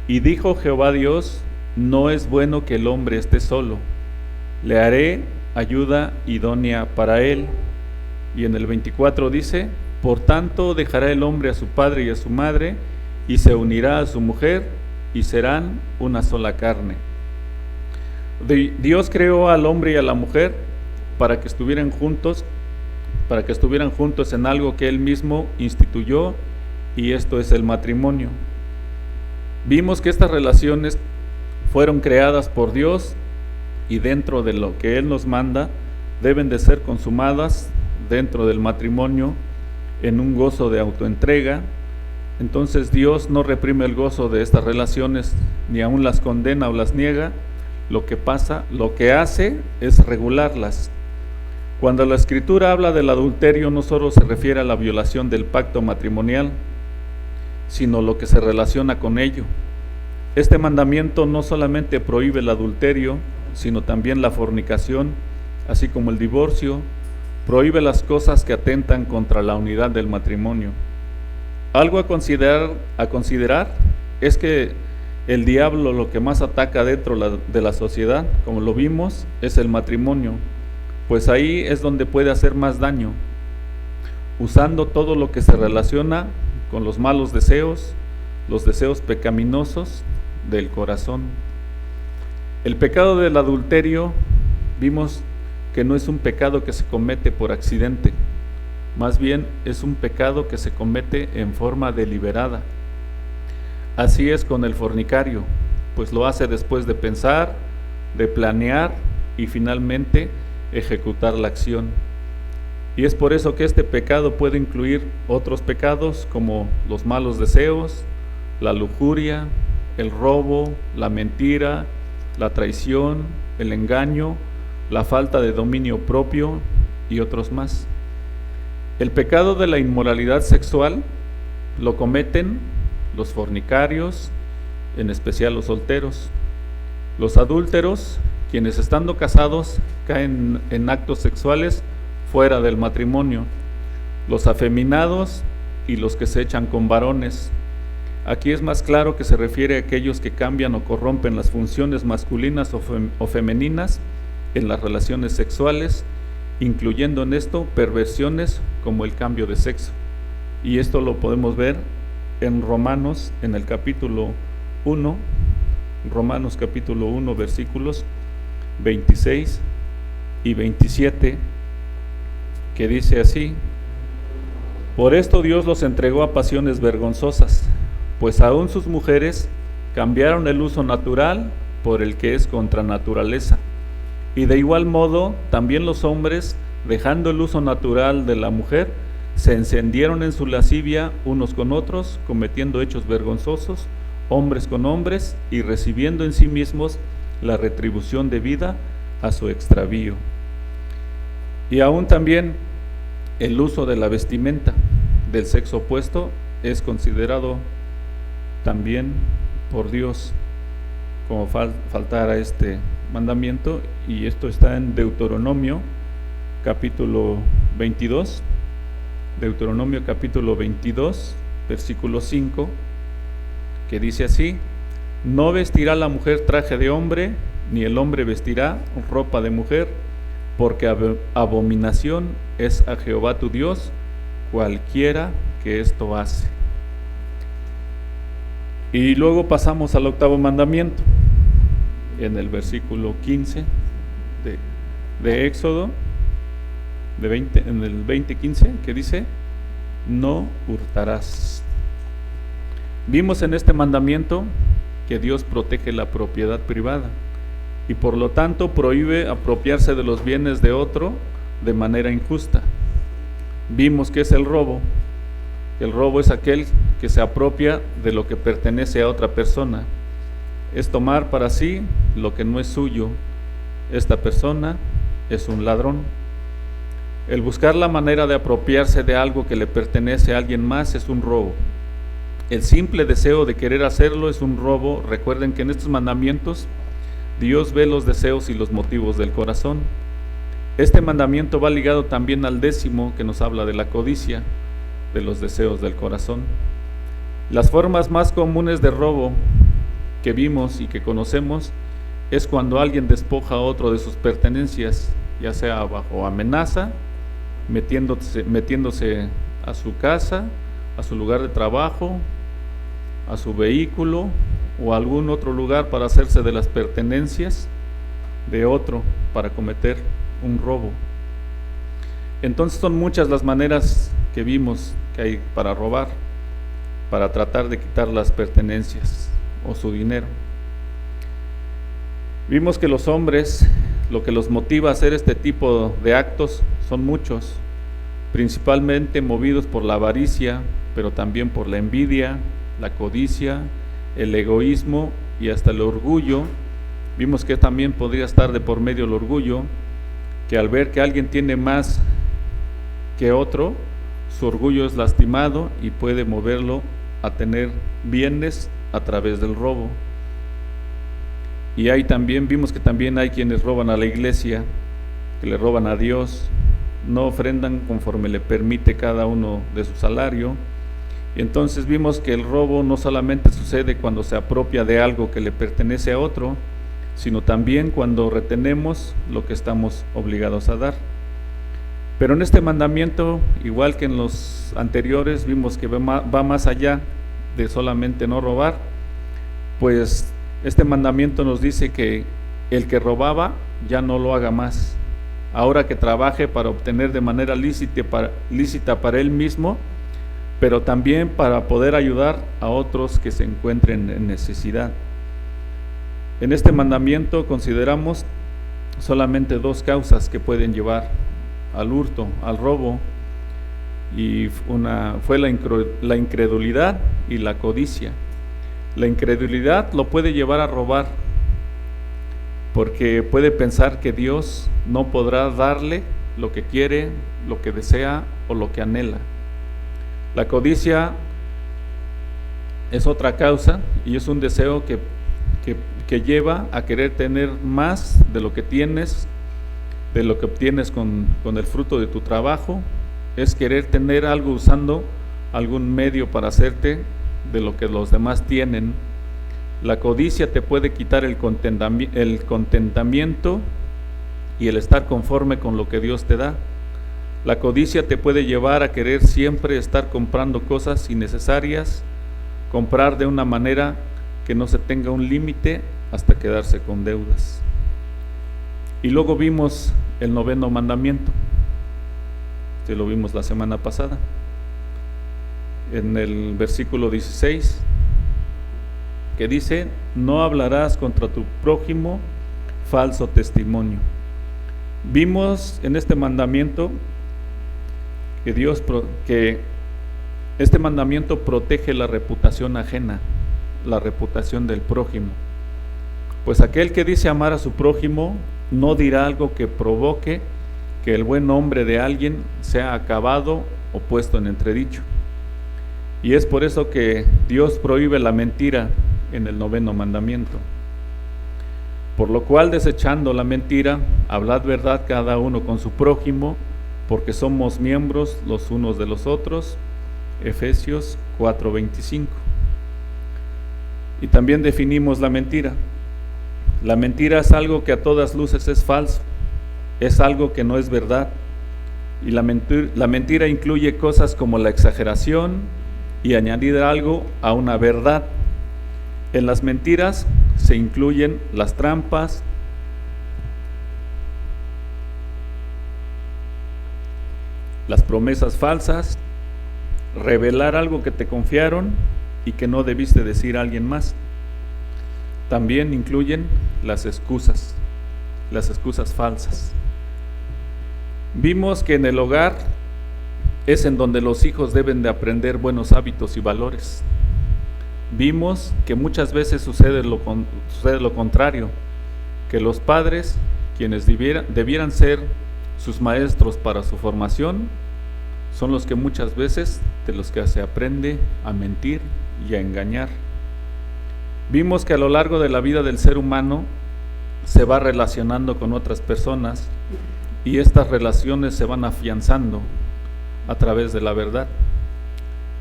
y dijo Jehová Dios, no es bueno que el hombre esté solo, le haré ayuda idónea para él. Y en el 24 dice: por tanto dejará el hombre a su padre y a su madre, y se unirá a su mujer, y serán una sola carne. Dios creó al hombre y a la mujer para que estuvieran juntos para que estuvieran juntos en algo que Él mismo instituyó, y esto es el matrimonio. Vimos que estas relaciones fueron creadas por Dios y dentro de lo que Él nos manda deben de ser consumadas dentro del matrimonio en un gozo de autoentrega. Entonces Dios no reprime el gozo de estas relaciones, ni aún las condena o las niega. Lo que hace es regularlas. Cuando la Escritura habla del adulterio, no solo se refiere a la violación del pacto matrimonial, sino lo que se relaciona con ello. Este mandamiento no solamente prohíbe el adulterio, sino también la fornicación, así como el divorcio. Prohíbe las cosas que atentan contra la unidad del matrimonio. Algo a considerar es que el diablo lo que más ataca dentro de la sociedad, como lo vimos, es el matrimonio, pues ahí es donde puede hacer más daño, usando todo lo que se relaciona con los malos deseos, los deseos pecaminosos del corazón. El pecado del adulterio, vimos que no es un pecado que se comete por accidente, más bien es un pecado que se comete en forma deliberada. Así es con el fornicario, pues lo hace después de pensar, de planear y finalmente ejecutar la acción. Y es por eso que este pecado puede incluir otros pecados como los malos deseos, la lujuria, el robo, la mentira, la traición, el engaño, la falta de dominio propio y otros más. El pecado de la inmoralidad sexual lo cometen los fornicarios, en especial los solteros. Los adúlteros, quienes estando casados caen en actos sexuales fuera del matrimonio. Los afeminados y los que se echan con varones. Aquí es más claro que se refiere a aquellos que cambian o corrompen las funciones masculinas o femeninas en las relaciones sexuales, incluyendo en esto perversiones como el cambio de sexo. Y esto lo podemos ver en Romanos, en el capítulo 1, Romanos capítulo 1, versículos 26 y 27, que dice así: por esto Dios los entregó a pasiones vergonzosas, pues aún sus mujeres cambiaron el uso natural por el que es contra naturaleza. Y de igual modo, también los hombres, dejando el uso natural de la mujer, se encendieron en su lascivia unos con otros, cometiendo hechos vergonzosos, hombres con hombres, y recibiendo en sí mismos la retribución debida a su extravío. Y aún también el uso de la vestimenta del sexo opuesto es considerado también por Dios como faltar a este mandamiento, y esto está en Deuteronomio capítulo 22, Deuteronomio capítulo 22, versículo 5, que dice así: no vestirá la mujer traje de hombre, ni el hombre vestirá ropa de mujer, porque abominación es a Jehová tu Dios cualquiera que esto hace. Y luego pasamos al octavo mandamiento, en el versículo 15 de Éxodo, en el 20:15, que dice: no hurtarás. Vimos en este mandamiento que Dios protege la propiedad privada y por lo tanto prohíbe apropiarse de los bienes de otro de manera injusta. Vimos que es el robo. El robo es aquel que se apropia de lo que pertenece a otra persona. Es tomar para sí lo que no es suyo. Esta persona es un ladrón. El buscar la manera de apropiarse de algo que le pertenece a alguien más es un robo. El simple deseo de querer hacerlo es un robo. Recuerden que en estos mandamientos Dios ve los deseos y los motivos del corazón. Este mandamiento va ligado también al 10º, que nos habla de la codicia, de los deseos del corazón. Las formas más comunes de robo que vimos y que conocemos es cuando alguien despoja a otro de sus pertenencias, ya sea bajo amenaza, metiéndose a su casa, a su lugar de trabajo, a su vehículo o a algún otro lugar para hacerse de las pertenencias de otro para cometer un robo. Entonces son muchas las maneras que vimos que hay para robar, para tratar de quitar las pertenencias o su dinero. Vimos que los hombres, lo que los motiva a hacer este tipo de actos son muchos, principalmente movidos por la avaricia, pero también por la envidia, la codicia, el egoísmo y hasta el orgullo. Vimos que también podría estar de por medio el orgullo, que al ver que alguien tiene más que otro, su orgullo es lastimado y puede moverlo a tener bienes a través del robo. Y vimos que también hay quienes roban a la iglesia, que le roban a Dios, no ofrendan conforme le permite cada uno de su salario. Y entonces vimos que el robo no solamente sucede cuando se apropia de algo que le pertenece a otro, sino también cuando retenemos lo que estamos obligados a dar. Pero en este mandamiento, igual que en los anteriores, vimos que va más allá de solamente no robar, pues este mandamiento nos dice que el que robaba ya no lo haga más. Ahora que trabaje para obtener de manera lícita para él mismo, pero también para poder ayudar a otros que se encuentren en necesidad. En este mandamiento consideramos solamente dos causas que pueden llevar al hurto, al robo, y fue la incredulidad y la codicia. La incredulidad lo puede llevar a robar, porque puede pensar que Dios no podrá darle lo que quiere, lo que desea o lo que anhela. La codicia es otra causa y es un deseo que lleva a querer tener más de lo que tienes, de lo que obtienes con el fruto de tu trabajo. Es querer tener algo usando algún medio para hacerte de lo que los demás tienen. La codicia te puede quitar el contentamiento y el estar conforme con lo que Dios te da. La codicia te puede llevar a querer siempre estar comprando cosas innecesarias, comprar de una manera que no se tenga un límite hasta quedarse con deudas. Y luego vimos el 9º mandamiento, que lo vimos la semana pasada, en el versículo 16, que dice: no hablarás contra tu prójimo falso testimonio. Vimos en este mandamiento que este mandamiento protege la reputación ajena, la reputación del prójimo. Pues aquel que dice amar a su prójimo no dirá algo que provoque que el buen nombre de alguien sea acabado o puesto en entredicho. Y es por eso que Dios prohíbe la mentira en el 9º mandamiento. Por lo cual, desechando la mentira, hablad verdad cada uno con su prójimo, porque somos miembros los unos de los otros. Efesios 4:25. Y también definimos la mentira. La mentira es algo que a todas luces es falso, es algo que no es verdad. Y la mentira incluye cosas como la exageración y añadir algo a una verdad. En las mentiras se incluyen las trampas, las promesas falsas, revelar algo que te confiaron y que no debiste decir a alguien más. También incluyen las excusas falsas. Vimos que en el hogar es en donde los hijos deben de aprender buenos hábitos y valores. Vimos que muchas veces sucede lo contrario, que los padres, quienes debieran ser sus maestros para su formación, son los que muchas veces de los que se aprende a mentir y a engañar. Vimos que a lo largo de la vida del ser humano se va relacionando con otras personas y estas relaciones se van afianzando a través de la verdad.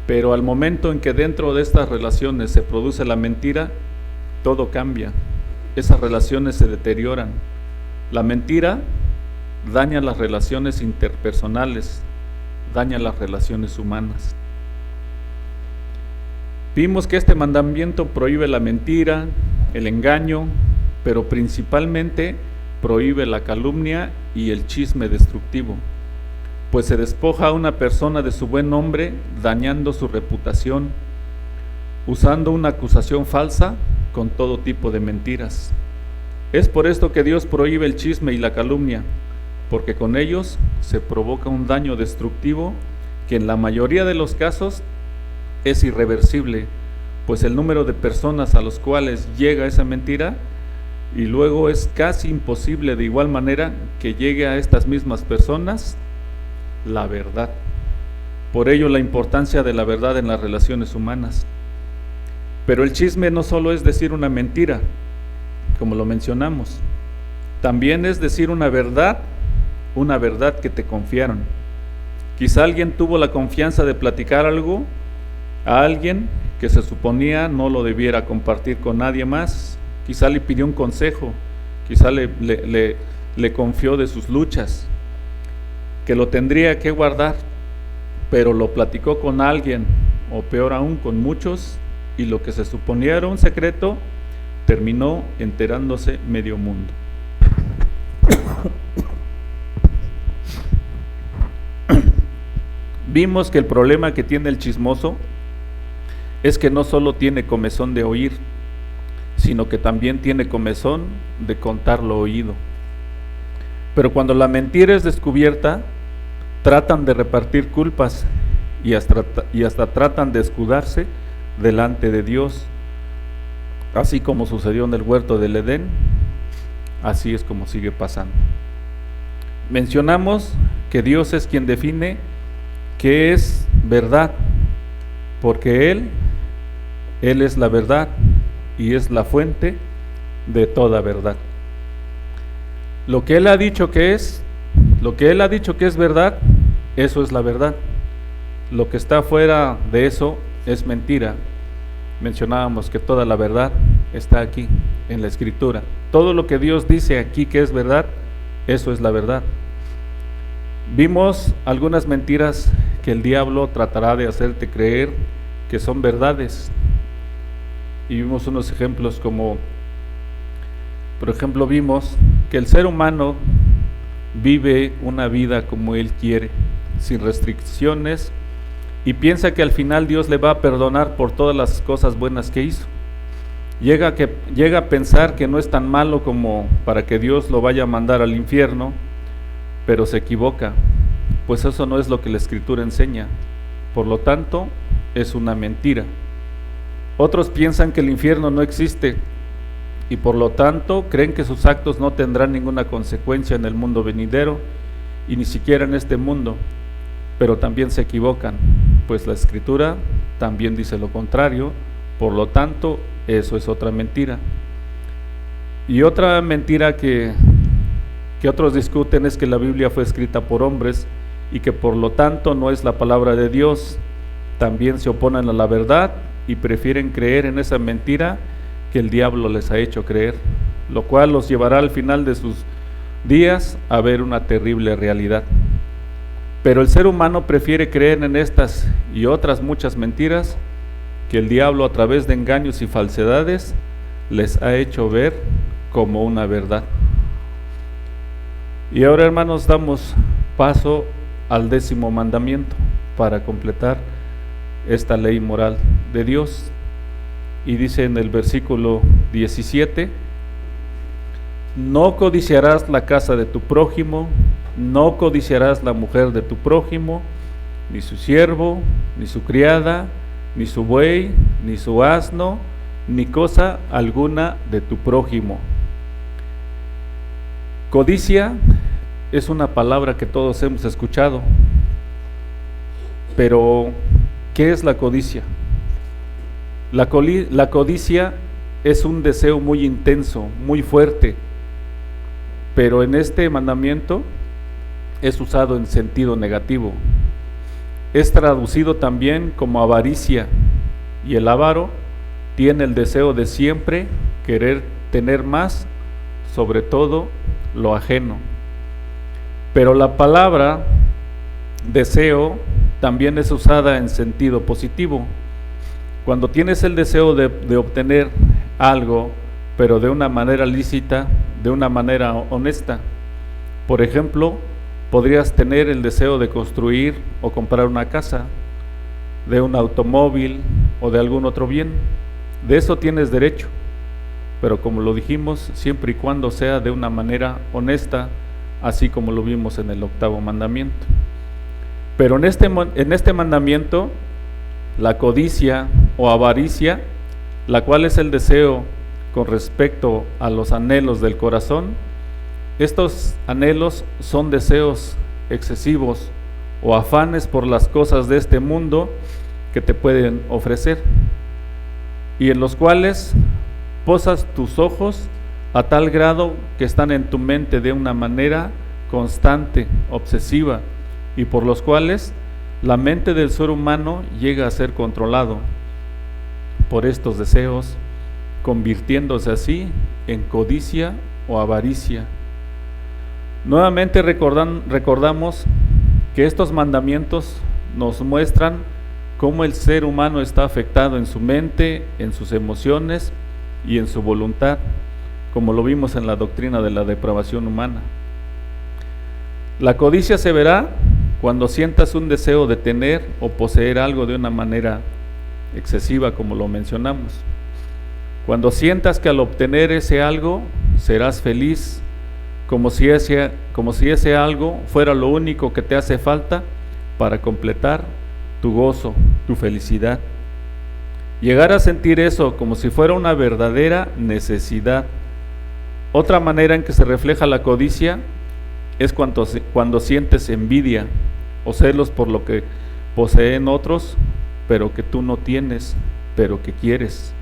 Pero al momento en que dentro de estas relaciones se produce la mentira, todo cambia. Esas relaciones se deterioran. La mentira daña las relaciones interpersonales, daña las relaciones humanas. Vimos que este mandamiento prohíbe la mentira, el engaño, pero principalmente prohíbe la calumnia y el chisme destructivo. pues se despoja a una persona de su buen nombre, dañando su reputación, usando una acusación falsa con todo tipo de mentiras. Es por esto que Dios prohíbe el chisme y la calumnia, porque con ellos se provoca un daño destructivo que en la mayoría de los casos es irreversible, pues el número de personas a los cuales llega esa mentira y luego es casi imposible de igual manera que llegue a estas mismas personas la verdad. Por ello la importancia de la verdad en las relaciones humanas. Pero el chisme no solo es decir una mentira, como lo mencionamos, también es decir una verdad que te confiaron. Quizá alguien tuvo la confianza de platicar algo a alguien que se suponía no lo debiera compartir con nadie más. Quizá le pidió un consejo, quizá le confió de sus luchas, que lo tendría que guardar, pero lo platicó con alguien, o peor aún, con muchos, y lo que se suponía era un secreto, terminó enterándose medio mundo. Vimos que el problema que tiene el chismoso es que no solo tiene comezón de oír, sino que también tiene comezón de contar lo oído. Pero cuando la mentira es descubierta, tratan de repartir culpas y hasta tratan de escudarse delante de Dios, así como sucedió en el huerto del Edén, así es como sigue pasando. Mencionamos que Dios es quien define qué es verdad, porque Él es la verdad y es la fuente de toda verdad. Lo que Él ha dicho que es verdad, eso es la verdad. Lo que está fuera de eso es mentira. Mencionábamos que toda la verdad está aquí, en la Escritura. Todo lo que Dios dice aquí que es verdad, eso es la verdad. Vimos algunas mentiras que el diablo tratará de hacerte creer que son verdades. Y vimos unos ejemplos como, por ejemplo, vimos que el ser humano vive una vida como él quiere, sin restricciones, y piensa que al final Dios le va a perdonar por todas las cosas buenas que hizo. Llega a pensar que no es tan malo como para que Dios lo vaya a mandar al infierno, pero se equivoca, pues eso no es lo que la Escritura enseña. Por lo tanto, es una mentira. Otros piensan que el infierno no existe y por lo tanto creen que sus actos no tendrán ninguna consecuencia en el mundo venidero y ni siquiera en este mundo, pero también se equivocan, pues la Escritura también dice lo contrario. Por lo tanto, eso es otra mentira. Y otra mentira que otros discuten es que la Biblia fue escrita por hombres y que por lo tanto no es la palabra de Dios. También se oponen a la verdad y prefieren creer en esa mentira que el diablo les ha hecho creer, lo cual los llevará al final de sus días a ver una terrible realidad. Pero el ser humano prefiere creer en estas y otras muchas mentiras que el diablo a través de engaños y falsedades les ha hecho ver como una verdad. Y ahora, hermanos, damos paso al 10º mandamiento para completar esta ley moral de Dios. Y dice en el versículo 17: no codiciarás la casa de tu prójimo, no codiciarás la mujer de tu prójimo, ni su siervo, ni su criada, ni su buey, ni su asno, ni cosa alguna de tu prójimo. Codicia es una palabra que todos hemos escuchado, pero ¿qué es la codicia? La codicia es un deseo muy intenso, muy fuerte, pero en este mandamiento es usado en sentido negativo. Es traducido también como avaricia, y el avaro tiene el deseo de siempre querer tener más, sobre todo lo ajeno. Pero la palabra deseo también es usada en sentido positivo. Cuando tienes el deseo de obtener algo, pero de una manera lícita, de una manera honesta. Por ejemplo, Podrías tener el deseo de construir o comprar una casa, de un automóvil o de algún otro bien. De eso tienes derecho, pero como lo dijimos, siempre y cuando sea de una manera honesta, así como lo vimos en el 8º mandamiento. Pero en este mandamiento, la codicia o avaricia, la cual es el deseo con respecto a los anhelos del corazón, estos anhelos son deseos excesivos o afanes por las cosas de este mundo que te pueden ofrecer, y en los cuales posas tus ojos a tal grado que están en tu mente de una manera constante, obsesiva, y por los cuales la mente del ser humano llega a ser controlado por estos deseos, convirtiéndose así en codicia o avaricia. Nuevamente recordamos que estos mandamientos nos muestran cómo el ser humano está afectado en su mente, en sus emociones y en su voluntad, como lo vimos en la doctrina de la depravación humana. La codicia se verá cuando sientas un deseo de tener o poseer algo de una manera excesiva, como lo mencionamos. Cuando sientas que al obtener ese algo serás feliz, como si ese algo fuera lo único que te hace falta para completar tu gozo, tu felicidad. Llegar a sentir eso como si fuera una verdadera necesidad. Otra manera en que se refleja la codicia es cuando sientes envidia o celos por lo que poseen otros, pero que tú no tienes, pero que quieres.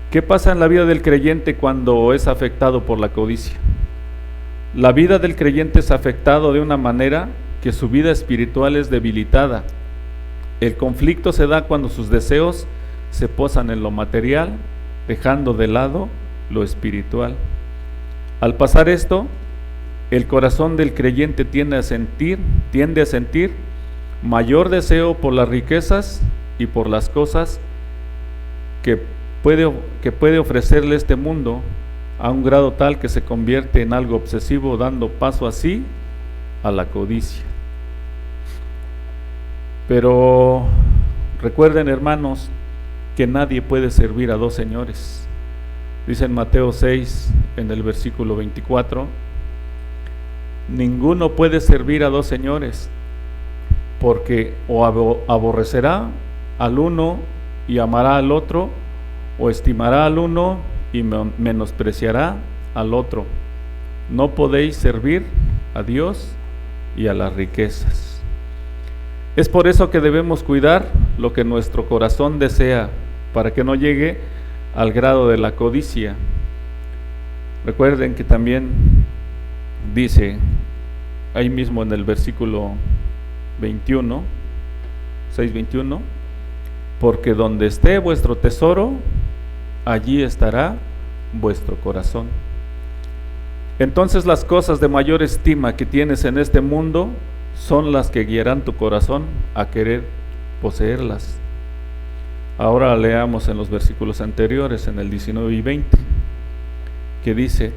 ¿Qué pasa en la vida del creyente cuando es afectado por la codicia? La vida del creyente es afectado de una manera que su vida espiritual es debilitada. El conflicto se da cuando sus deseos se posan en lo material, dejando de lado lo espiritual. Al pasar esto, el corazón del creyente tiende a sentir mayor deseo por las riquezas y por las cosas que puede ofrecerle este mundo, a un grado tal que se convierte en algo obsesivo, dando paso así a la codicia. Pero recuerden, hermanos, que nadie puede servir a dos señores. Dice en Mateo 6, en el versículo 24, ninguno puede servir a dos señores, porque o aborrecerá al uno y amará al otro, o estimará al uno y menospreciará al otro. No podéis servir a Dios y a las riquezas. Es por eso que debemos cuidar lo que nuestro corazón desea, para que no llegue al grado de la codicia. Recuerden que también dice ahí mismo en el versículo 21, 6:21, porque donde esté vuestro tesoro, allí estará vuestro corazón. Entonces las cosas de mayor estima que tienes en este mundo son las que guiarán tu corazón a querer poseerlas. Ahora leamos en los versículos anteriores, en el 19 y 20, que dice: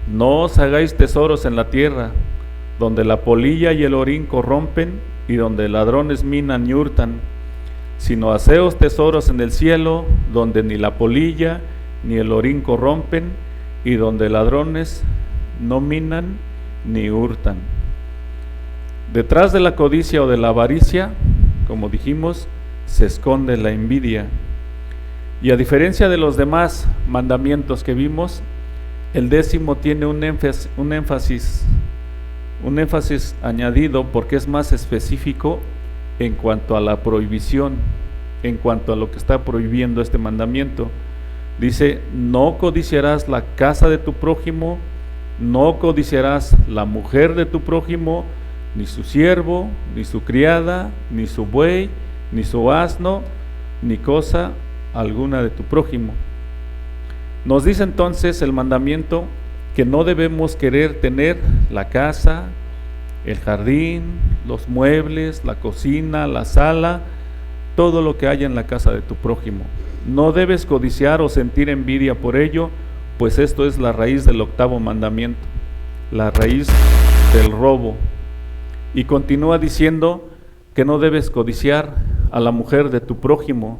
no os hagáis tesoros en la tierra, donde la polilla y el orín corrompen, y donde ladrones minan y hurtan, sino haceos tesoros en el cielo, donde ni la polilla ni el orín corrompen, y donde ladrones no minan ni hurtan. Detrás de la codicia o de la avaricia, como dijimos, se esconde la envidia. Y a diferencia de los demás mandamientos que vimos, el 10º tiene un énfasis añadido, porque es más específico en cuanto a la prohibición, en cuanto a lo que está prohibiendo este mandamiento. Dice: no codiciarás la casa de tu prójimo, no codiciarás la mujer de tu prójimo, ni su siervo, ni su criada, ni su buey, ni su asno, ni cosa alguna de tu prójimo. Nos dice entonces el mandamiento que no debemos querer tener la casa, el jardín, los muebles, la cocina, la sala, todo lo que haya en la casa de tu prójimo. No debes codiciar o sentir envidia por ello, pues esto es la raíz del 8º mandamiento. la raíz del robo. Y continúa diciendo que no debes codiciar a la mujer de tu prójimo.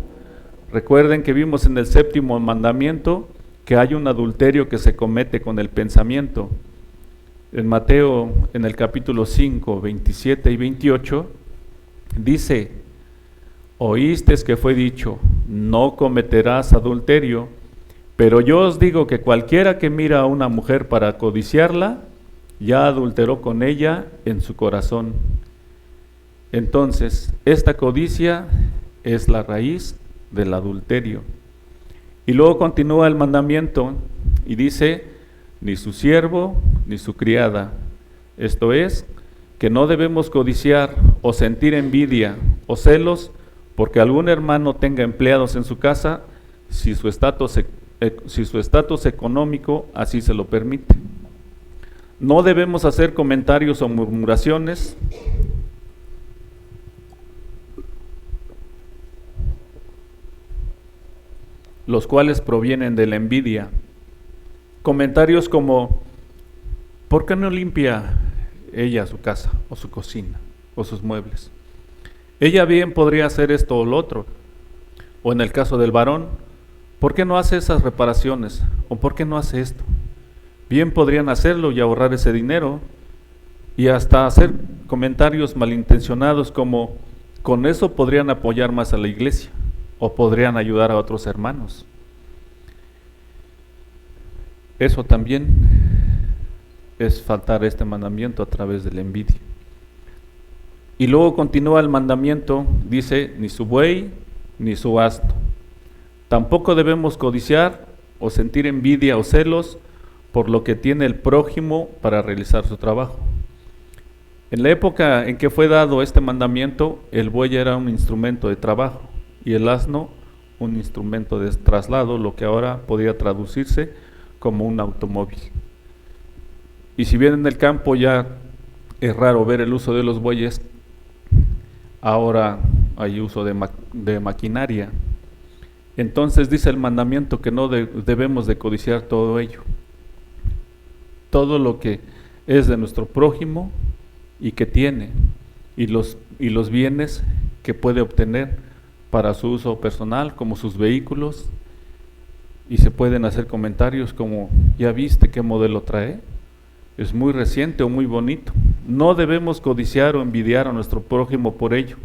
Recuerden que vimos en el 7º mandamiento que hay un adulterio que se comete con el pensamiento. En Mateo, en el capítulo 5, 27 y 28, dice: oísteis que fue dicho, no cometerás adulterio, pero yo os digo que cualquiera que mira a una mujer para codiciarla, ya adulteró con ella en su corazón. Entonces, esta codicia es la raíz del adulterio. Y luego continúa el mandamiento y dice: ni su siervo ni su criada. Esto es, que no debemos codiciar o sentir envidia o celos porque algún hermano tenga empleados en su casa, si su estatus económico así se lo permite. No debemos hacer comentarios o murmuraciones, los cuales provienen de la envidia. Comentarios como: ¿por qué no limpia ella su casa o su cocina o sus muebles? Ella bien podría hacer esto o lo otro. O en el caso del varón, ¿por qué no hace esas reparaciones? ¿O por qué no hace esto? Bien podrían hacerlo y ahorrar ese dinero, y hasta hacer comentarios malintencionados como: con eso podrían apoyar más a la iglesia o podrían ayudar a otros hermanos. Eso también es faltar este mandamiento a través de la envidia. Y luego continúa el mandamiento, dice: ni su buey ni su asno. Tampoco debemos codiciar o sentir envidia o celos por lo que tiene el prójimo para realizar su trabajo. En la época en que fue dado este mandamiento, el buey era un instrumento de trabajo y el asno un instrumento de traslado, lo que ahora podría traducirse como un automóvil. Y si bien en el campo ya es raro ver el uso de los bueyes, ahora hay uso de maquinaria. Entonces dice el mandamiento que no debemos de codiciar todo ello. Todo lo que es de nuestro prójimo y que tiene, y los bienes que puede obtener para su uso personal, como sus vehículos, y se pueden hacer comentarios como: ¿ya viste qué modelo trae? Es muy reciente o muy bonito. No debemos codiciar o envidiar a nuestro prójimo por ello.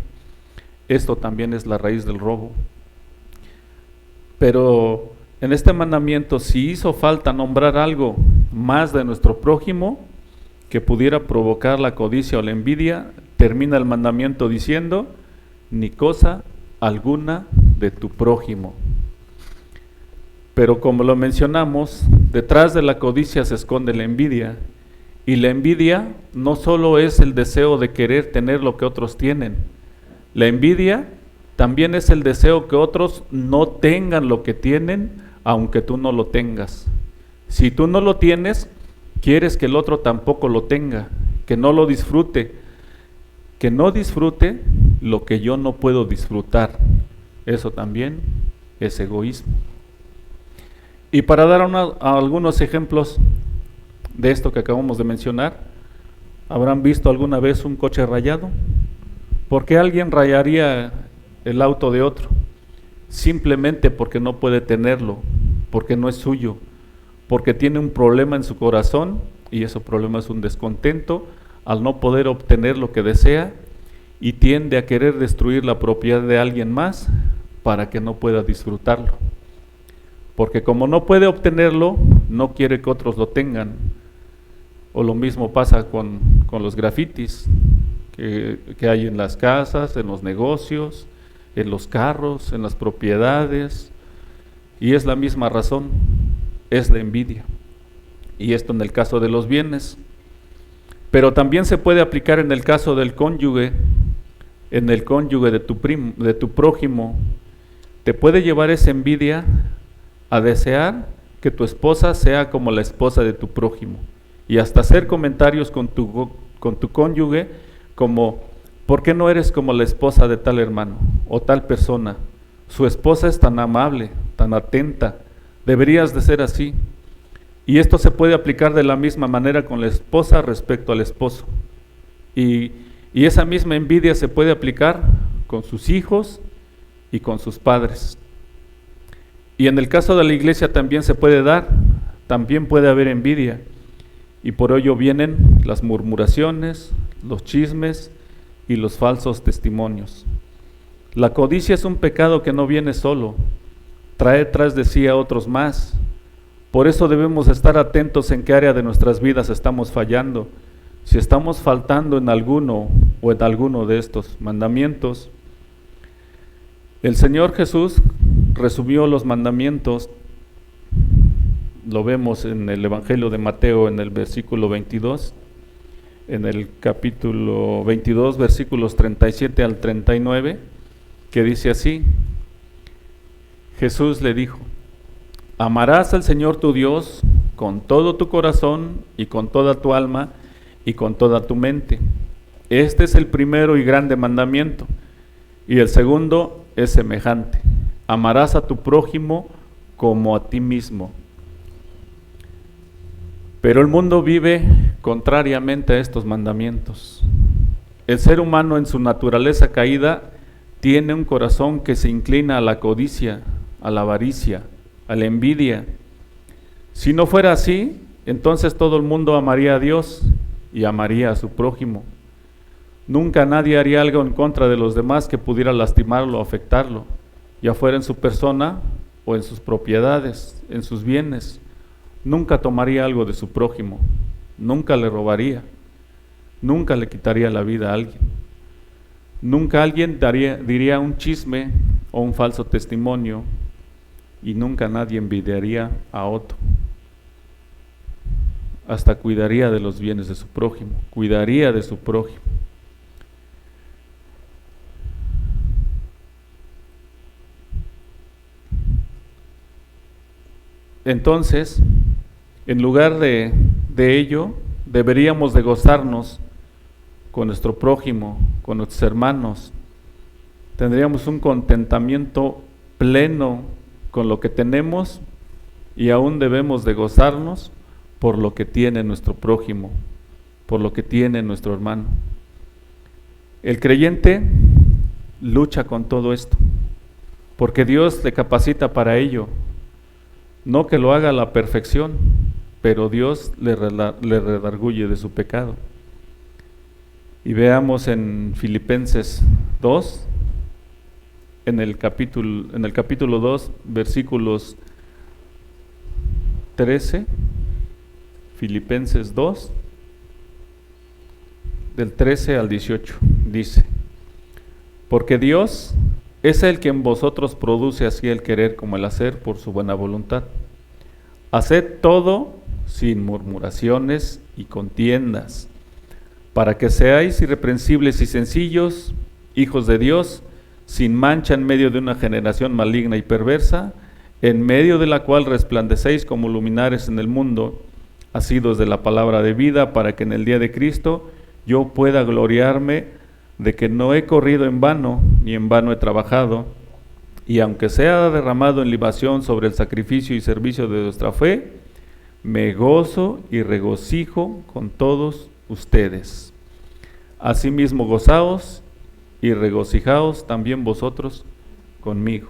Esto también es la raíz del robo. Pero en este mandamiento, si hizo falta nombrar algo más de nuestro prójimo que pudiera provocar la codicia o la envidia, termina el mandamiento diciendo: ni cosa alguna de tu prójimo. Pero como lo mencionamos, detrás de la codicia se esconde la envidia. Y la envidia no solo es el deseo de querer tener lo que otros tienen. La envidia también es el deseo que otros no tengan lo que tienen, aunque tú no lo tengas. Si tú no lo tienes, quieres que el otro tampoco lo tenga, que no lo disfrute, que no disfrute lo que yo no puedo disfrutar. Eso también es egoísmo. Y para dar algunos ejemplos de esto que acabamos de mencionar, ¿habrán visto alguna vez un coche rayado? ¿Por qué alguien rayaría el auto de otro? Simplemente porque no puede tenerlo, porque no es suyo, porque tiene un problema en su corazón, y ese problema es un descontento al no poder obtener lo que desea, y tiende a querer destruir la propiedad de alguien más para que no pueda disfrutarlo. Porque como no puede obtenerlo, no quiere que otros lo tengan. O lo mismo pasa con los grafitis que hay en las casas, en los negocios, en los carros, en las propiedades, y es la misma razón, es la envidia. Y esto en el caso de los bienes, pero también se puede aplicar en el caso del cónyuge, en el cónyuge de tu prójimo. Te puede llevar esa envidia a desear que tu esposa sea como la esposa de tu prójimo, y hasta hacer comentarios con tu cónyuge como: ¿por qué no eres como la esposa de tal hermano o tal persona? Su esposa es tan amable, tan atenta, deberías de ser así. Y esto se puede aplicar de la misma manera con la esposa respecto al esposo. Y esa misma envidia se puede aplicar con sus hijos y con sus padres. Y en el caso de la iglesia también se puede dar, también puede haber envidia. Y por ello vienen las murmuraciones, los chismes y los falsos testimonios. La codicia es un pecado que no viene solo, trae tras de sí a otros más. Por eso debemos estar atentos en qué área de nuestras vidas estamos fallando. Si estamos faltando en alguno o en alguno de estos mandamientos. El Señor Jesús resumió los mandamientos, lo vemos en el Evangelio de Mateo en el versículo 22, en el capítulo 22, versículos 37 al 39, que dice así: Jesús le dijo: amarás al Señor tu Dios con todo tu corazón y con toda tu alma y con toda tu mente. Este es el primero y grande mandamiento. Y el segundo es semejante: amarás a tu prójimo como a ti mismo. Pero el mundo vive contrariamente a estos mandamientos. El ser humano en su naturaleza caída tiene un corazón que se inclina a la codicia, a la avaricia, a la envidia. Si no fuera así, entonces todo el mundo amaría a Dios y amaría a su prójimo. Nunca nadie haría algo en contra de los demás que pudiera lastimarlo o afectarlo, ya fuera en su persona o en sus propiedades, en sus bienes. Nunca tomaría algo de su prójimo, nunca le robaría, nunca le quitaría la vida a alguien. Nunca alguien diría un chisme o un falso testimonio, y nunca nadie envidiaría a otro. Hasta cuidaría de los bienes de su prójimo, cuidaría de su prójimo. Entonces, en lugar de ello, deberíamos de gozarnos con nuestro prójimo, con nuestros hermanos. Tendríamos un contentamiento pleno con lo que tenemos, y aún debemos de gozarnos por lo que tiene nuestro prójimo, por lo que tiene nuestro hermano. El creyente lucha con todo esto, porque Dios le capacita para ello. No que lo haga a la perfección, pero Dios le redarguye de su pecado. Y veamos en Filipenses 2, en el capítulo 2, versículos 13, Filipenses 2, del 13 al 18, dice: porque Dios es el que en vosotros produce así el querer como el hacer por su buena voluntad. Haced todo sin murmuraciones y contiendas, para que seáis irreprensibles y sencillos, hijos de Dios, sin mancha en medio de una generación maligna y perversa, en medio de la cual resplandecéis como luminares en el mundo, asidos de la palabra de vida, para que en el día de Cristo yo pueda gloriarme de que no he corrido en vano, ni en vano he trabajado, y aunque sea derramado en libación sobre el sacrificio y servicio de vuestra fe, me gozo y regocijo con todos ustedes. Asimismo gozaos y regocijaos también vosotros conmigo.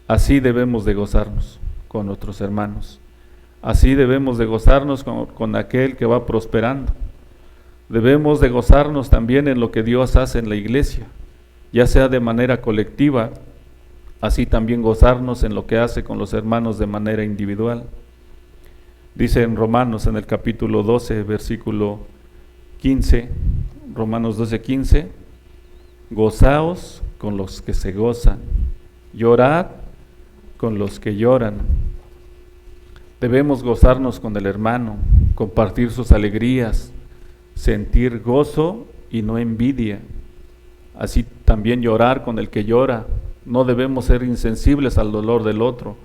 Así debemos de gozarnos con nuestros hermanos. Así debemos de gozarnos con aquel que va prosperando. Debemos de gozarnos también en lo que Dios hace en la iglesia, ya sea de manera colectiva, así también gozarnos en lo que hace con los hermanos de manera individual. Dice en Romanos, en el capítulo 12, versículo 15, Romanos 12, 15, gozaos con los que se gozan, llorad con los que lloran. Debemos gozarnos con el hermano, compartir sus alegrías, sentir gozo y no envidia. Así también llorar con el que llora. No debemos ser insensibles al dolor del otro,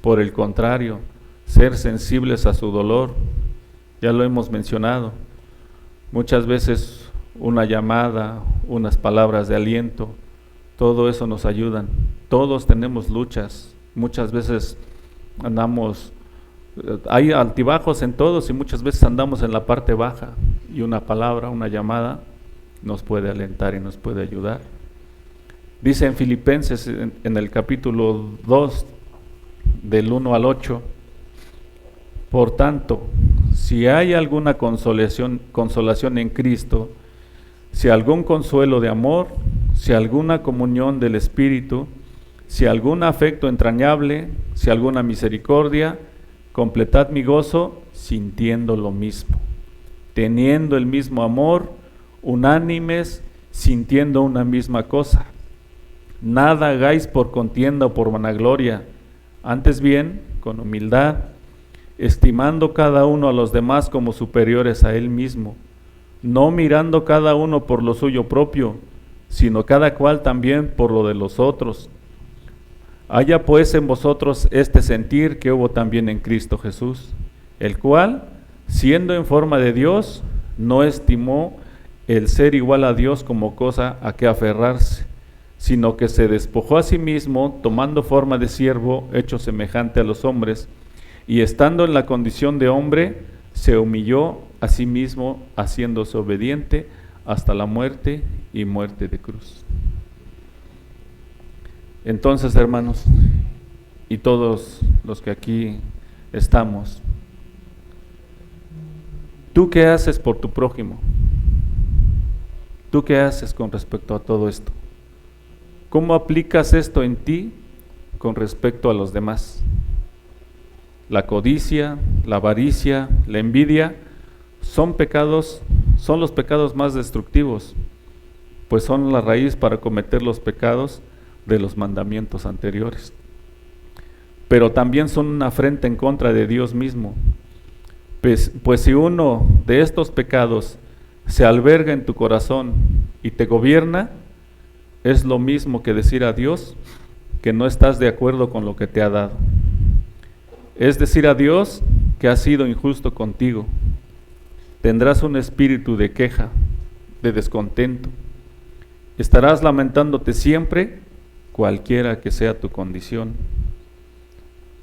por el contrario, ser sensibles a su dolor. Ya lo hemos mencionado. Muchas veces una llamada, unas palabras de aliento, todo eso nos ayudan. Todos tenemos luchas. Muchas veces andamos Hay altibajos en todos y muchas veces andamos en la parte baja y una palabra, una llamada nos puede alentar y nos puede ayudar. Dice en Filipenses en el capítulo 2 del 1 al 8: por tanto, si hay alguna consolación en Cristo, si algún consuelo de amor, si alguna comunión del Espíritu, si algún afecto entrañable, si alguna misericordia, completad mi gozo sintiendo lo mismo, teniendo el mismo amor, unánimes, sintiendo una misma cosa. Nada hagáis por contienda o por vanagloria, antes bien, con humildad, estimando cada uno a los demás como superiores a él mismo, no mirando cada uno por lo suyo propio, sino cada cual también por lo de los otros. Haya pues en vosotros este sentir que hubo también en Cristo Jesús, el cual, siendo en forma de Dios, no estimó el ser igual a Dios como cosa a que aferrarse, sino que se despojó a sí mismo, tomando forma de siervo, hecho semejante a los hombres, y estando en la condición de hombre, se humilló a sí mismo, haciéndose obediente hasta la muerte y muerte de cruz. Entonces, hermanos, y todos los que aquí estamos, ¿tú qué haces por tu prójimo? ¿Tú qué haces con respecto a todo esto? ¿Cómo aplicas esto en ti con respecto a los demás? La codicia, la avaricia, la envidia son pecados, son los pecados más destructivos, pues son la raíz para cometer los pecados de los mandamientos anteriores. Pero también son una afrenta en contra de Dios mismo, pues si uno de estos pecados se alberga en tu corazón y te gobierna, es lo mismo que decir a Dios que no estás de acuerdo con lo que te ha dado. Es decir a Dios que ha sido injusto contigo. Tendrás un espíritu de queja, de descontento. Estarás lamentándote siempre, cualquiera que sea tu condición.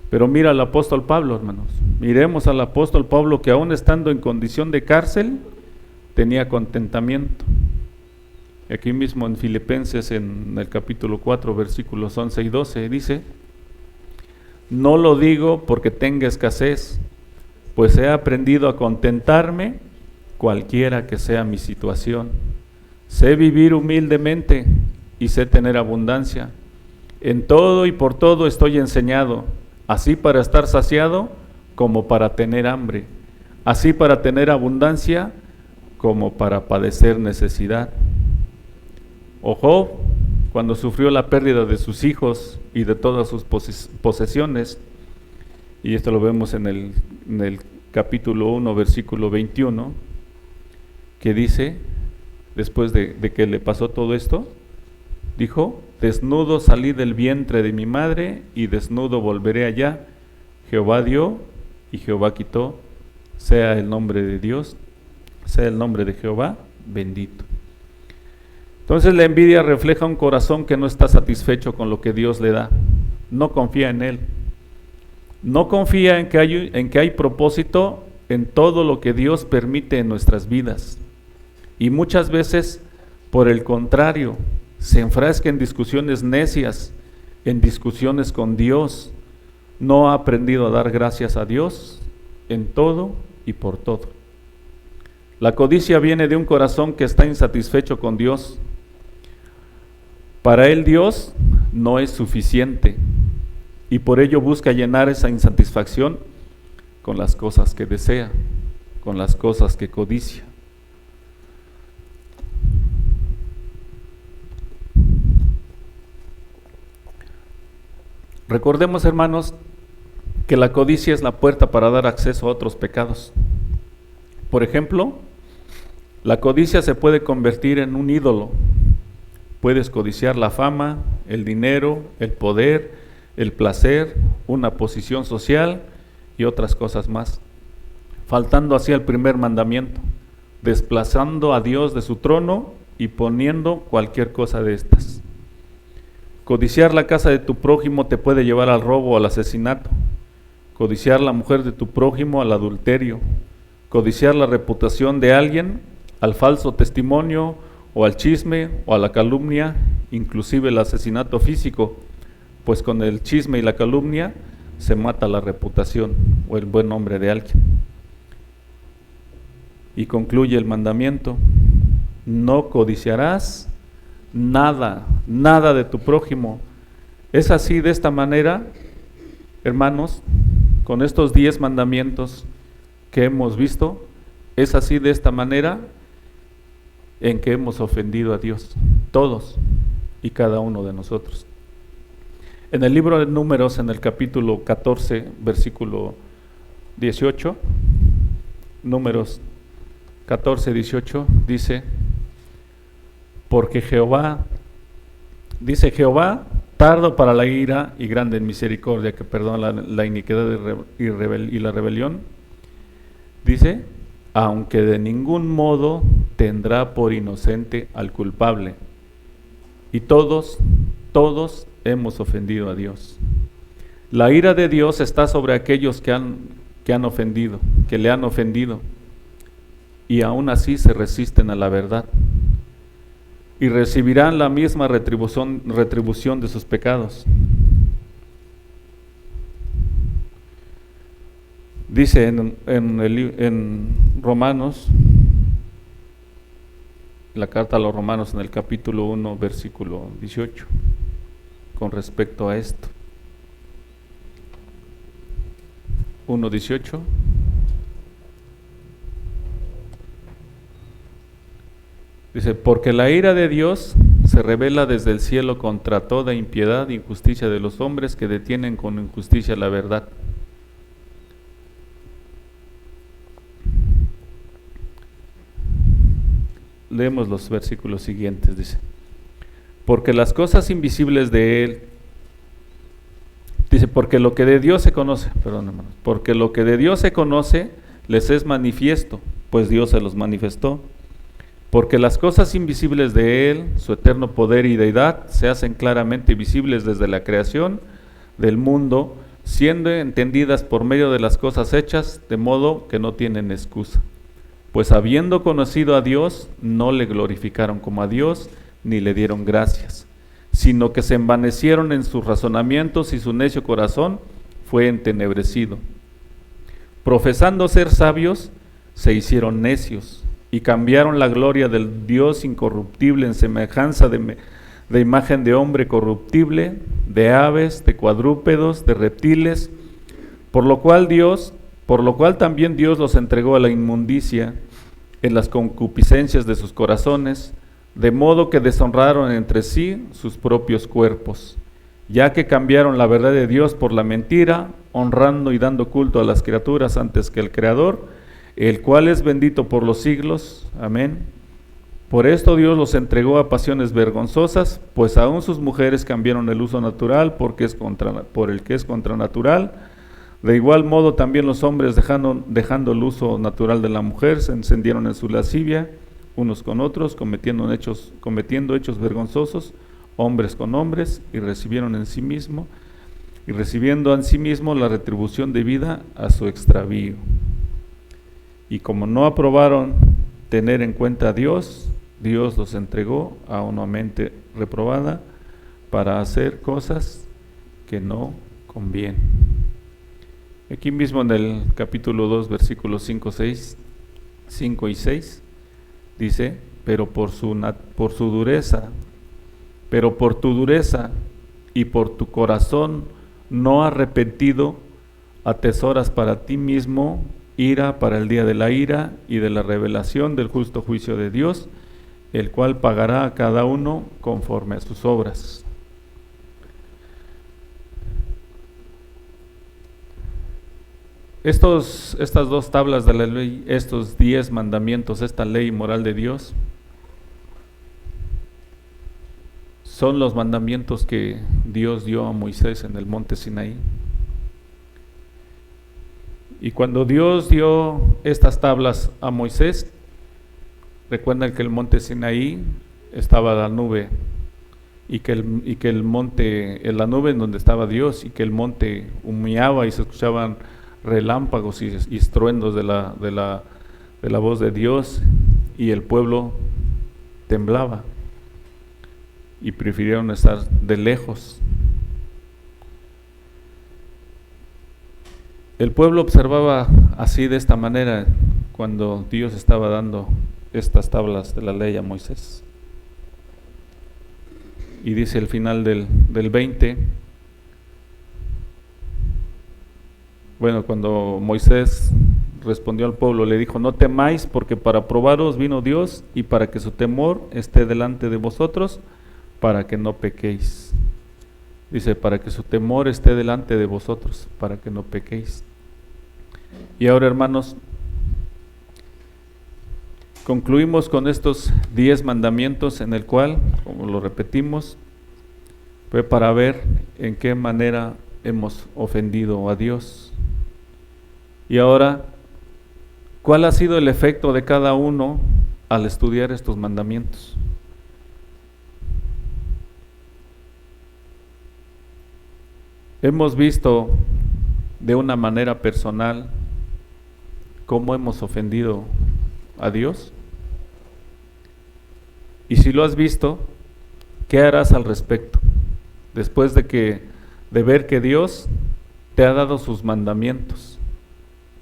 Pero mira al apóstol Pablo, hermanos. Miremos al apóstol Pablo, que aún estando en condición de cárcel, tenía contentamiento. Aquí mismo en Filipenses, en el capítulo 4, versículos 11 y 12, dice: no lo digo porque tenga escasez, pues he aprendido a contentarme cualquiera que sea mi situación. Sé vivir humildemente y sé tener abundancia. En todo y por todo estoy enseñado, así para estar saciado como para tener hambre, así para tener abundancia como para padecer necesidad. O Job, cuando sufrió la pérdida de sus hijos y de todas sus posesiones, y esto lo vemos en el capítulo 1, versículo 21, que dice, después de que le pasó todo esto, dijo: desnudo salí del vientre de mi madre y desnudo volveré allá. Jehová dio y Jehová quitó, sea el nombre de Dios, sea el nombre de Jehová bendito. Entonces la envidia refleja un corazón que no está satisfecho con lo que Dios le da, no confía en Él, no confía en que hay propósito en todo lo que Dios permite en nuestras vidas, y muchas veces, por el contrario, se enfrasca en discusiones necias, en discusiones con Dios. No ha aprendido a dar gracias a Dios en todo y por todo. La codicia viene de un corazón que está insatisfecho con Dios. Para él Dios no es suficiente y por ello busca llenar esa insatisfacción con las cosas que desea, con las cosas que codicia. Recordemos, hermanos, que la codicia es la puerta para dar acceso a otros pecados. Por ejemplo, la codicia se puede convertir en un ídolo. Puedes codiciar la fama, el dinero, el poder, el placer, una posición social y otras cosas más, faltando así al primer mandamiento, desplazando a Dios de su trono y poniendo cualquier cosa de estas. Codiciar la casa de tu prójimo te puede llevar al robo o al asesinato. codiciar la mujer de tu prójimo al adulterio, codiciar la reputación de alguien al falso testimonio o al chisme o a la calumnia, inclusive el asesinato físico, pues con el chisme y la calumnia se mata la reputación o el buen nombre de alguien. Y concluye el mandamiento: no codiciarás nada de tu prójimo. Es así, de esta manera, hermanos, con estos 10 mandamientos que hemos visto, es así, de esta manera en que hemos ofendido a Dios, todos y cada uno de nosotros. En el libro de Números, en el capítulo 14, versículo 18, Números 14, 18, dice: porque Jehová, tardo para la ira y grande en misericordia, que perdona la iniquidad y la rebelión, dice, aunque de ningún modo tendrá por inocente al culpable. Y todos hemos ofendido a Dios. La ira de Dios está sobre aquellos que han ofendido, que le han ofendido, y aún así se resisten a la verdad, y recibirán la misma retribución de sus pecados. Dice en Romanos, la carta a los Romanos, en el capítulo 1, versículo 18, con respecto a esto. 1:18. Dice: porque la ira de Dios se revela desde el cielo contra toda impiedad e injusticia de los hombres que detienen con injusticia la verdad. Leemos los versículos siguientes, dice: porque las cosas invisibles de Él, dice, porque lo que de Dios se conoce, porque lo que de Dios se conoce les es manifiesto, pues Dios se los manifestó. Porque las cosas invisibles de Él, su eterno poder y deidad, se hacen claramente visibles desde la creación del mundo, siendo entendidas por medio de las cosas hechas, de modo que no tienen excusa. Pues habiendo conocido a Dios, no le glorificaron como a Dios, ni le dieron gracias, sino que se envanecieron en sus razonamientos y su necio corazón fue entenebrecido. Profesando ser sabios, se hicieron necios y cambiaron la gloria del Dios incorruptible en semejanza de imagen de hombre corruptible, de aves, de cuadrúpedos, de reptiles, por lo cual también Dios los entregó a la inmundicia en las concupiscencias de sus corazones, de modo que deshonraron entre sí sus propios cuerpos, ya que cambiaron la verdad de Dios por la mentira, honrando y dando culto a las criaturas antes que al Creador, el cual es bendito por los siglos. Amén. Por esto Dios los entregó a pasiones vergonzosas, pues aún sus mujeres cambiaron el uso natural por el que es contranatural. De igual modo también los hombres, dejando el uso natural de la mujer, se encendieron en su lascivia unos con otros, cometiendo hechos vergonzosos, hombres con hombres, y recibiendo en sí mismo la retribución debida a su extravío. Y como no aprobaron tener en cuenta a Dios, Dios los entregó a una mente reprobada para hacer cosas que no convienen. Aquí mismo en el capítulo 2, versículos 5 y 6, dice: pero por tu dureza y por tu corazón no arrepentido, atesoras para ti mismo ira para el día de la ira y de la revelación del justo juicio de Dios, el cual pagará a cada uno conforme a sus obras. Estas 2 tablas de la ley, estos 10 mandamientos, esta ley moral de Dios, son los mandamientos que Dios dio a Moisés en el monte Sinaí. Y cuando Dios dio estas tablas a Moisés, recuerden que el monte Sinaí estaba la nube y que el monte, en la nube en donde estaba Dios, y que el monte humeaba y se escuchaban relámpagos y estruendos de la voz de Dios, y el pueblo temblaba y prefirieron estar de lejos. El pueblo observaba así, de esta manera, cuando Dios estaba dando estas tablas de la ley a Moisés. Y dice el final del 20, bueno, cuando Moisés respondió al pueblo, le dijo: no temáis, porque para probaros vino Dios, y para que su temor esté delante de vosotros, para que no pequéis. Dice, para que su temor esté delante de vosotros, para que no pequéis. Y ahora, hermanos, concluimos con estos 10 mandamientos, en el cual, como lo repetimos, fue para ver en qué manera hemos ofendido a Dios. Y ahora, ¿cuál ha sido el efecto de cada uno al estudiar estos mandamientos? Hemos visto de una manera personal cómo hemos ofendido a Dios. Y si lo has visto, ¿qué harás al respecto? Después de ver que Dios te ha dado sus mandamientos,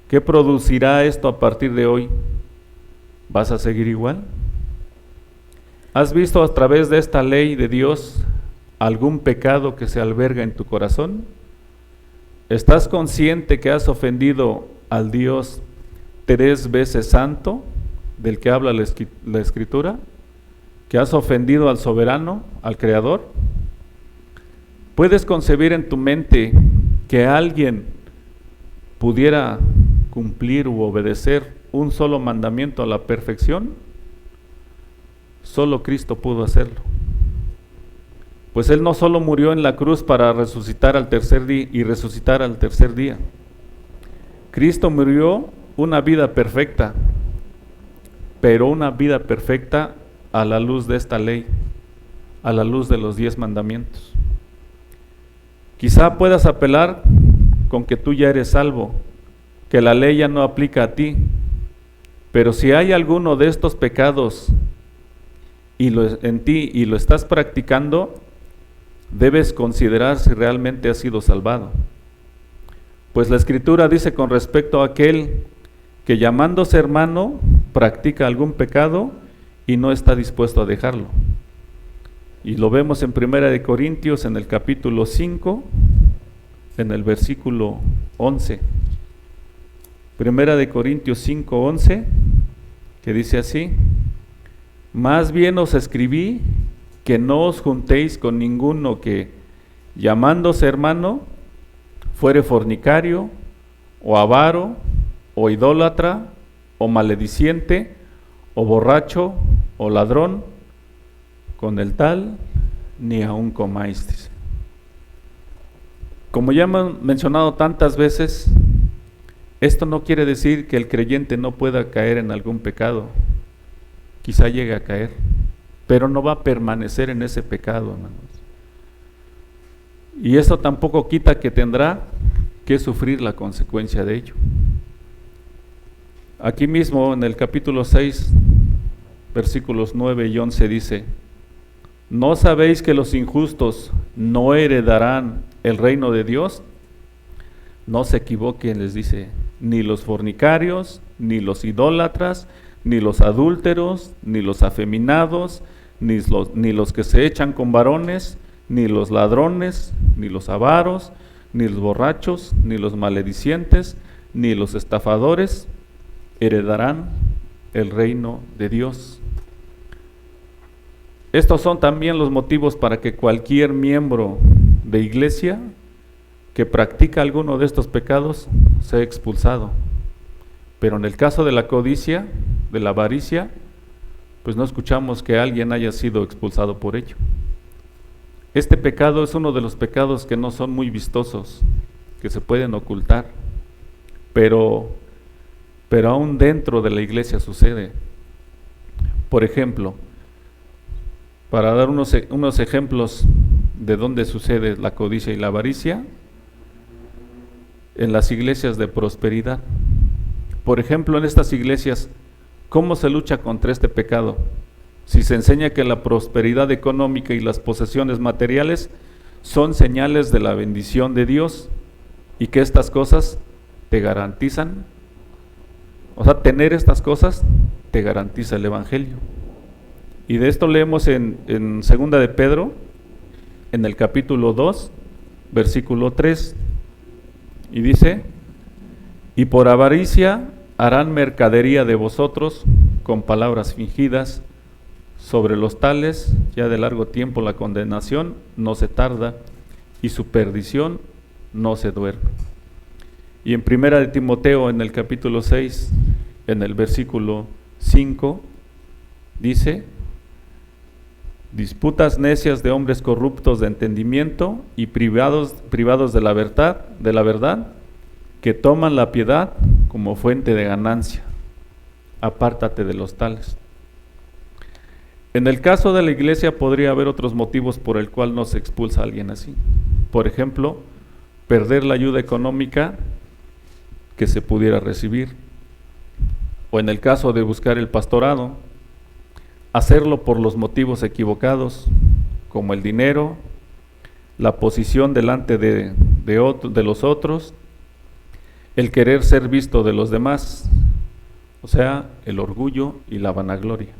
¿qué producirá esto a partir de hoy? ¿Vas a seguir igual? ¿Has visto a través de esta ley de Dios algún pecado que se alberga en tu corazón? ¿Estás consciente que has ofendido al Dios 3 veces santo, del que habla la Escritura? ¿Que has ofendido al soberano, al Creador? ¿Puedes concebir en tu mente que alguien pudiera cumplir u obedecer un solo mandamiento a la perfección? Solo Cristo pudo hacerlo. Pues Él no solo murió en la cruz para resucitar al tercer día y resucitar al tercer día. Cristo murió una vida perfecta, pero una vida perfecta a la luz de esta ley, a la luz de los 10 mandamientos. Quizá puedas apelar con que tú ya eres salvo, que la ley ya no aplica a ti, pero si hay alguno de estos pecados en ti y lo estás practicando, debes considerar si realmente has sido salvado. Pues la Escritura dice con respecto a aquel que, llamándose hermano, practica algún pecado y no está dispuesto a dejarlo. Y lo vemos en 1 Corintios, en el capítulo 5, en el versículo 11. 1 Corintios 5, 11, que dice así: más bien os escribí que no os juntéis con ninguno que, llamándose hermano, fuere fornicario, o avaro, o idólatra, o malediciente, o borracho, o ladrón. Con el tal ni aun comáis, dice. Como ya hemos mencionado tantas veces, esto no quiere decir que el creyente no pueda caer en algún pecado. Quizá llegue a caer, pero no va a permanecer en ese pecado, hermanos. Y eso tampoco quita que tendrá que sufrir la consecuencia de ello. Aquí mismo en el capítulo 6, versículos 9 y 11 dice: ¿no sabéis que los injustos no heredarán el reino de Dios? No se equivoquen, les dice, ni los fornicarios, ni los idólatras, ni los adúlteros, ni los afeminados, ni los que se echan con varones, ni los ladrones, ni los avaros, ni los borrachos, ni los maledicientes, ni los estafadores heredarán el reino de Dios. Estos son también los motivos para que cualquier miembro de iglesia que practica alguno de estos pecados sea expulsado. Pero en el caso de la codicia, de la avaricia, pues no escuchamos que alguien haya sido expulsado por ello. Este pecado es uno de los pecados que no son muy vistosos, que se pueden ocultar, pero aún dentro de la iglesia sucede. Por ejemplo, para dar unos ejemplos de dónde sucede la codicia y la avaricia, en las iglesias de prosperidad. Por ejemplo, en estas iglesias, ¿cómo se lucha contra este pecado? Si se enseña que la prosperidad económica y las posesiones materiales son señales de la bendición de Dios y que estas cosas te garantizan, o sea, tener estas cosas te garantiza el Evangelio. Y de esto leemos en Segunda de Pedro, en el capítulo 2, versículo 3, y dice: y por avaricia harán mercadería de vosotros con palabras fingidas. Sobre los tales, ya de largo tiempo la condenación no se tarda, y su perdición no se duerme. Y en Primera de Timoteo, en el capítulo 6, en el versículo 5, dice: disputas necias de hombres corruptos de entendimiento y privados de la verdad, que toman la piedad como fuente de ganancia. Apártate de los tales. En el caso de la iglesia podría haber otros motivos por el cual no se expulsa a alguien así. Por ejemplo, perder la ayuda económica que se pudiera recibir. O en el caso de buscar el pastorado, hacerlo por los motivos equivocados, como el dinero, la posición delante de los otros, el querer ser visto de los demás, o sea, el orgullo y la vanagloria.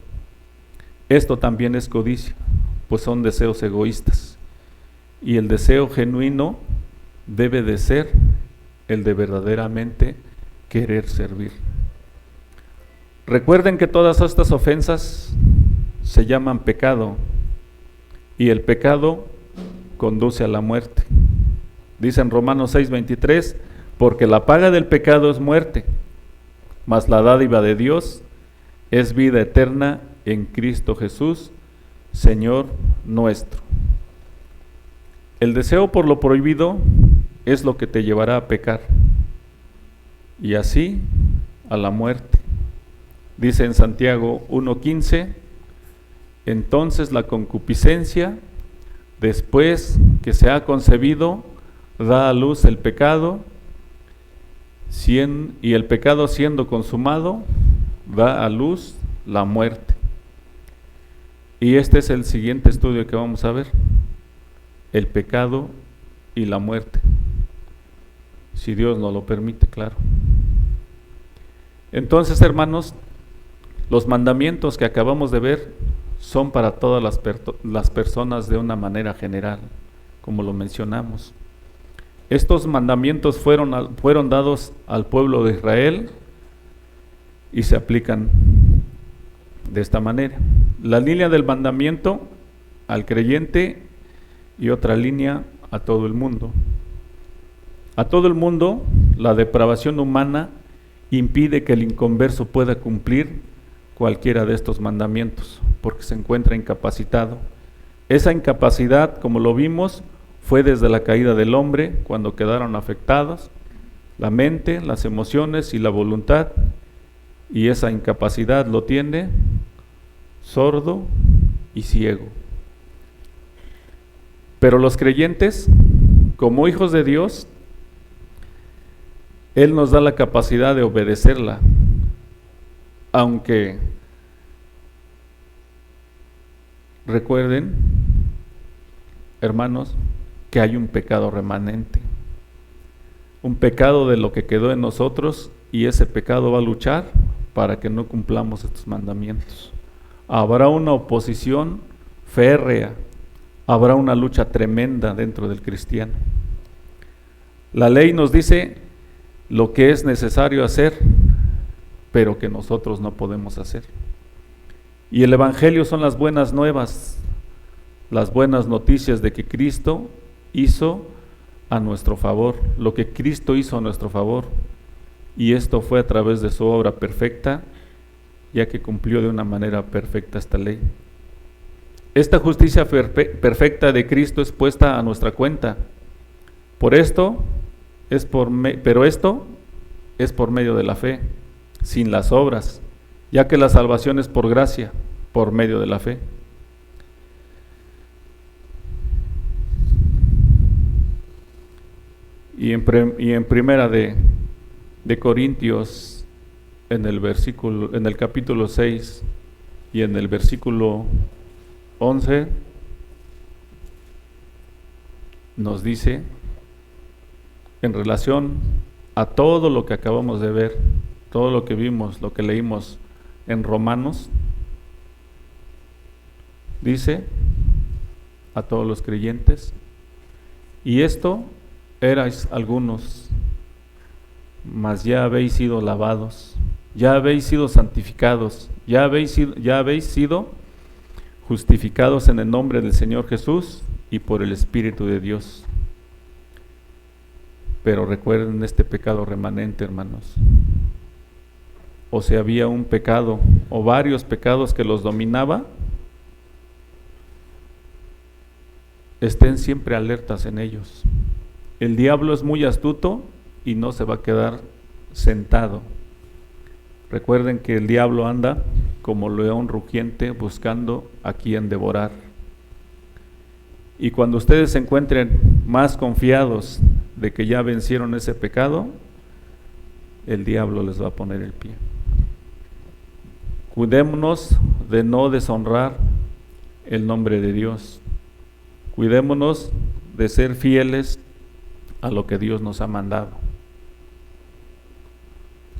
Esto también es codicia, pues son deseos egoístas. Y el deseo genuino debe de ser el de verdaderamente querer servir. Recuerden que todas estas ofensas se llaman pecado, y el pecado conduce a la muerte. Dice en Romanos 6:23, porque la paga del pecado es muerte, mas la dádiva de Dios es vida eterna en Cristo Jesús, Señor nuestro. El deseo por lo prohibido es lo que te llevará a pecar, y así a la muerte. Dice en Santiago 1:15, entonces la concupiscencia, después que se ha concebido, da a luz el pecado, y el pecado siendo consumado, da a luz la muerte. Y este es el siguiente estudio que vamos a ver: el pecado y la muerte, si Dios nos lo permite, claro. Entonces, hermanos, los mandamientos que acabamos de ver son para todas las personas de una manera general, como lo mencionamos. Estos mandamientos fueron dados al pueblo de Israel y se aplican de esta manera. La línea del mandamiento al creyente y otra línea a todo el mundo. A todo el mundo, la depravación humana impide que el inconverso pueda cumplir cualquiera de estos mandamientos, porque se encuentra incapacitado. Esa incapacidad, como lo vimos, fue desde la caída del hombre, cuando quedaron afectados la mente, las emociones y la voluntad, y esa incapacidad lo tiene sordo y ciego. Pero los creyentes, como hijos de Dios, Él nos da la capacidad de obedecerla, aunque recuerden, hermanos, que hay un pecado remanente, un pecado de lo que quedó en nosotros, y ese pecado va a luchar para que no cumplamos estos mandamientos. Habrá una oposición férrea, habrá una lucha tremenda dentro del cristiano. La ley nos dice lo que es necesario hacer, pero que nosotros no podemos hacer. Y el Evangelio son las buenas nuevas, las buenas noticias de que Cristo hizo a nuestro favor, lo que Cristo hizo a nuestro favor, y esto fue a través de su obra perfecta, ya que cumplió de una manera perfecta esta ley. Esta justicia perfecta de Cristo es puesta a nuestra cuenta. Pero esto es por medio de la fe, sin las obras, ya que la salvación es por gracia, por medio de la fe. Y en primera de Corintios, en el capítulo 6 y en el versículo 11, nos dice, en relación a todo lo que acabamos de ver, todo lo que vimos, lo que leímos en Romanos, dice a todos los creyentes, y esto erais algunos, mas ya habéis sido lavados, ya habéis sido santificados, ya habéis sido justificados en el nombre del Señor Jesús y por el Espíritu de Dios. Pero recuerden este pecado remanente, hermanos. O si había un pecado o varios pecados que los dominaba, estén siempre alertas en ellos. El diablo es muy astuto y no se va a quedar sentado. Recuerden que el diablo anda como león rugiente buscando a quien devorar. Y cuando ustedes se encuentren más confiados de que ya vencieron ese pecado, el diablo les va a poner el pie. Cuidémonos de no deshonrar el nombre de Dios. Cuidémonos de ser fieles a lo que Dios nos ha mandado.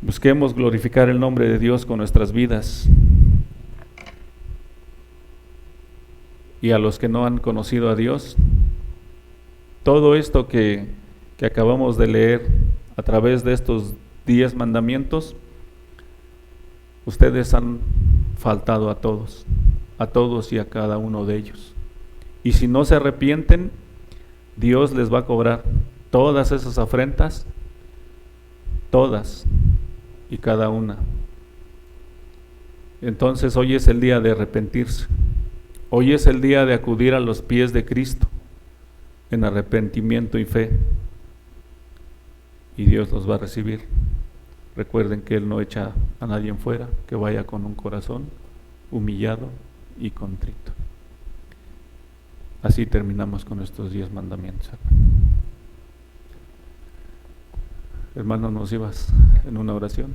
Busquemos glorificar el nombre de Dios con nuestras vidas. Y a los que no han conocido a Dios, todo esto que acabamos de leer a través de estos 10 mandamientos, ustedes han faltado a todos y a cada uno de ellos. Y si no se arrepienten, Dios les va a cobrar todas esas afrentas, todas y cada una. Entonces hoy es el día de arrepentirse. Hoy es el día de acudir a los pies de Cristo en arrepentimiento y fe. Y Dios los va a recibir. Recuerden que Él no echa a nadie fuera, que vaya con un corazón humillado y contrito. Así terminamos con estos 10 mandamientos. Hermano, ¿nos ibas en una oración?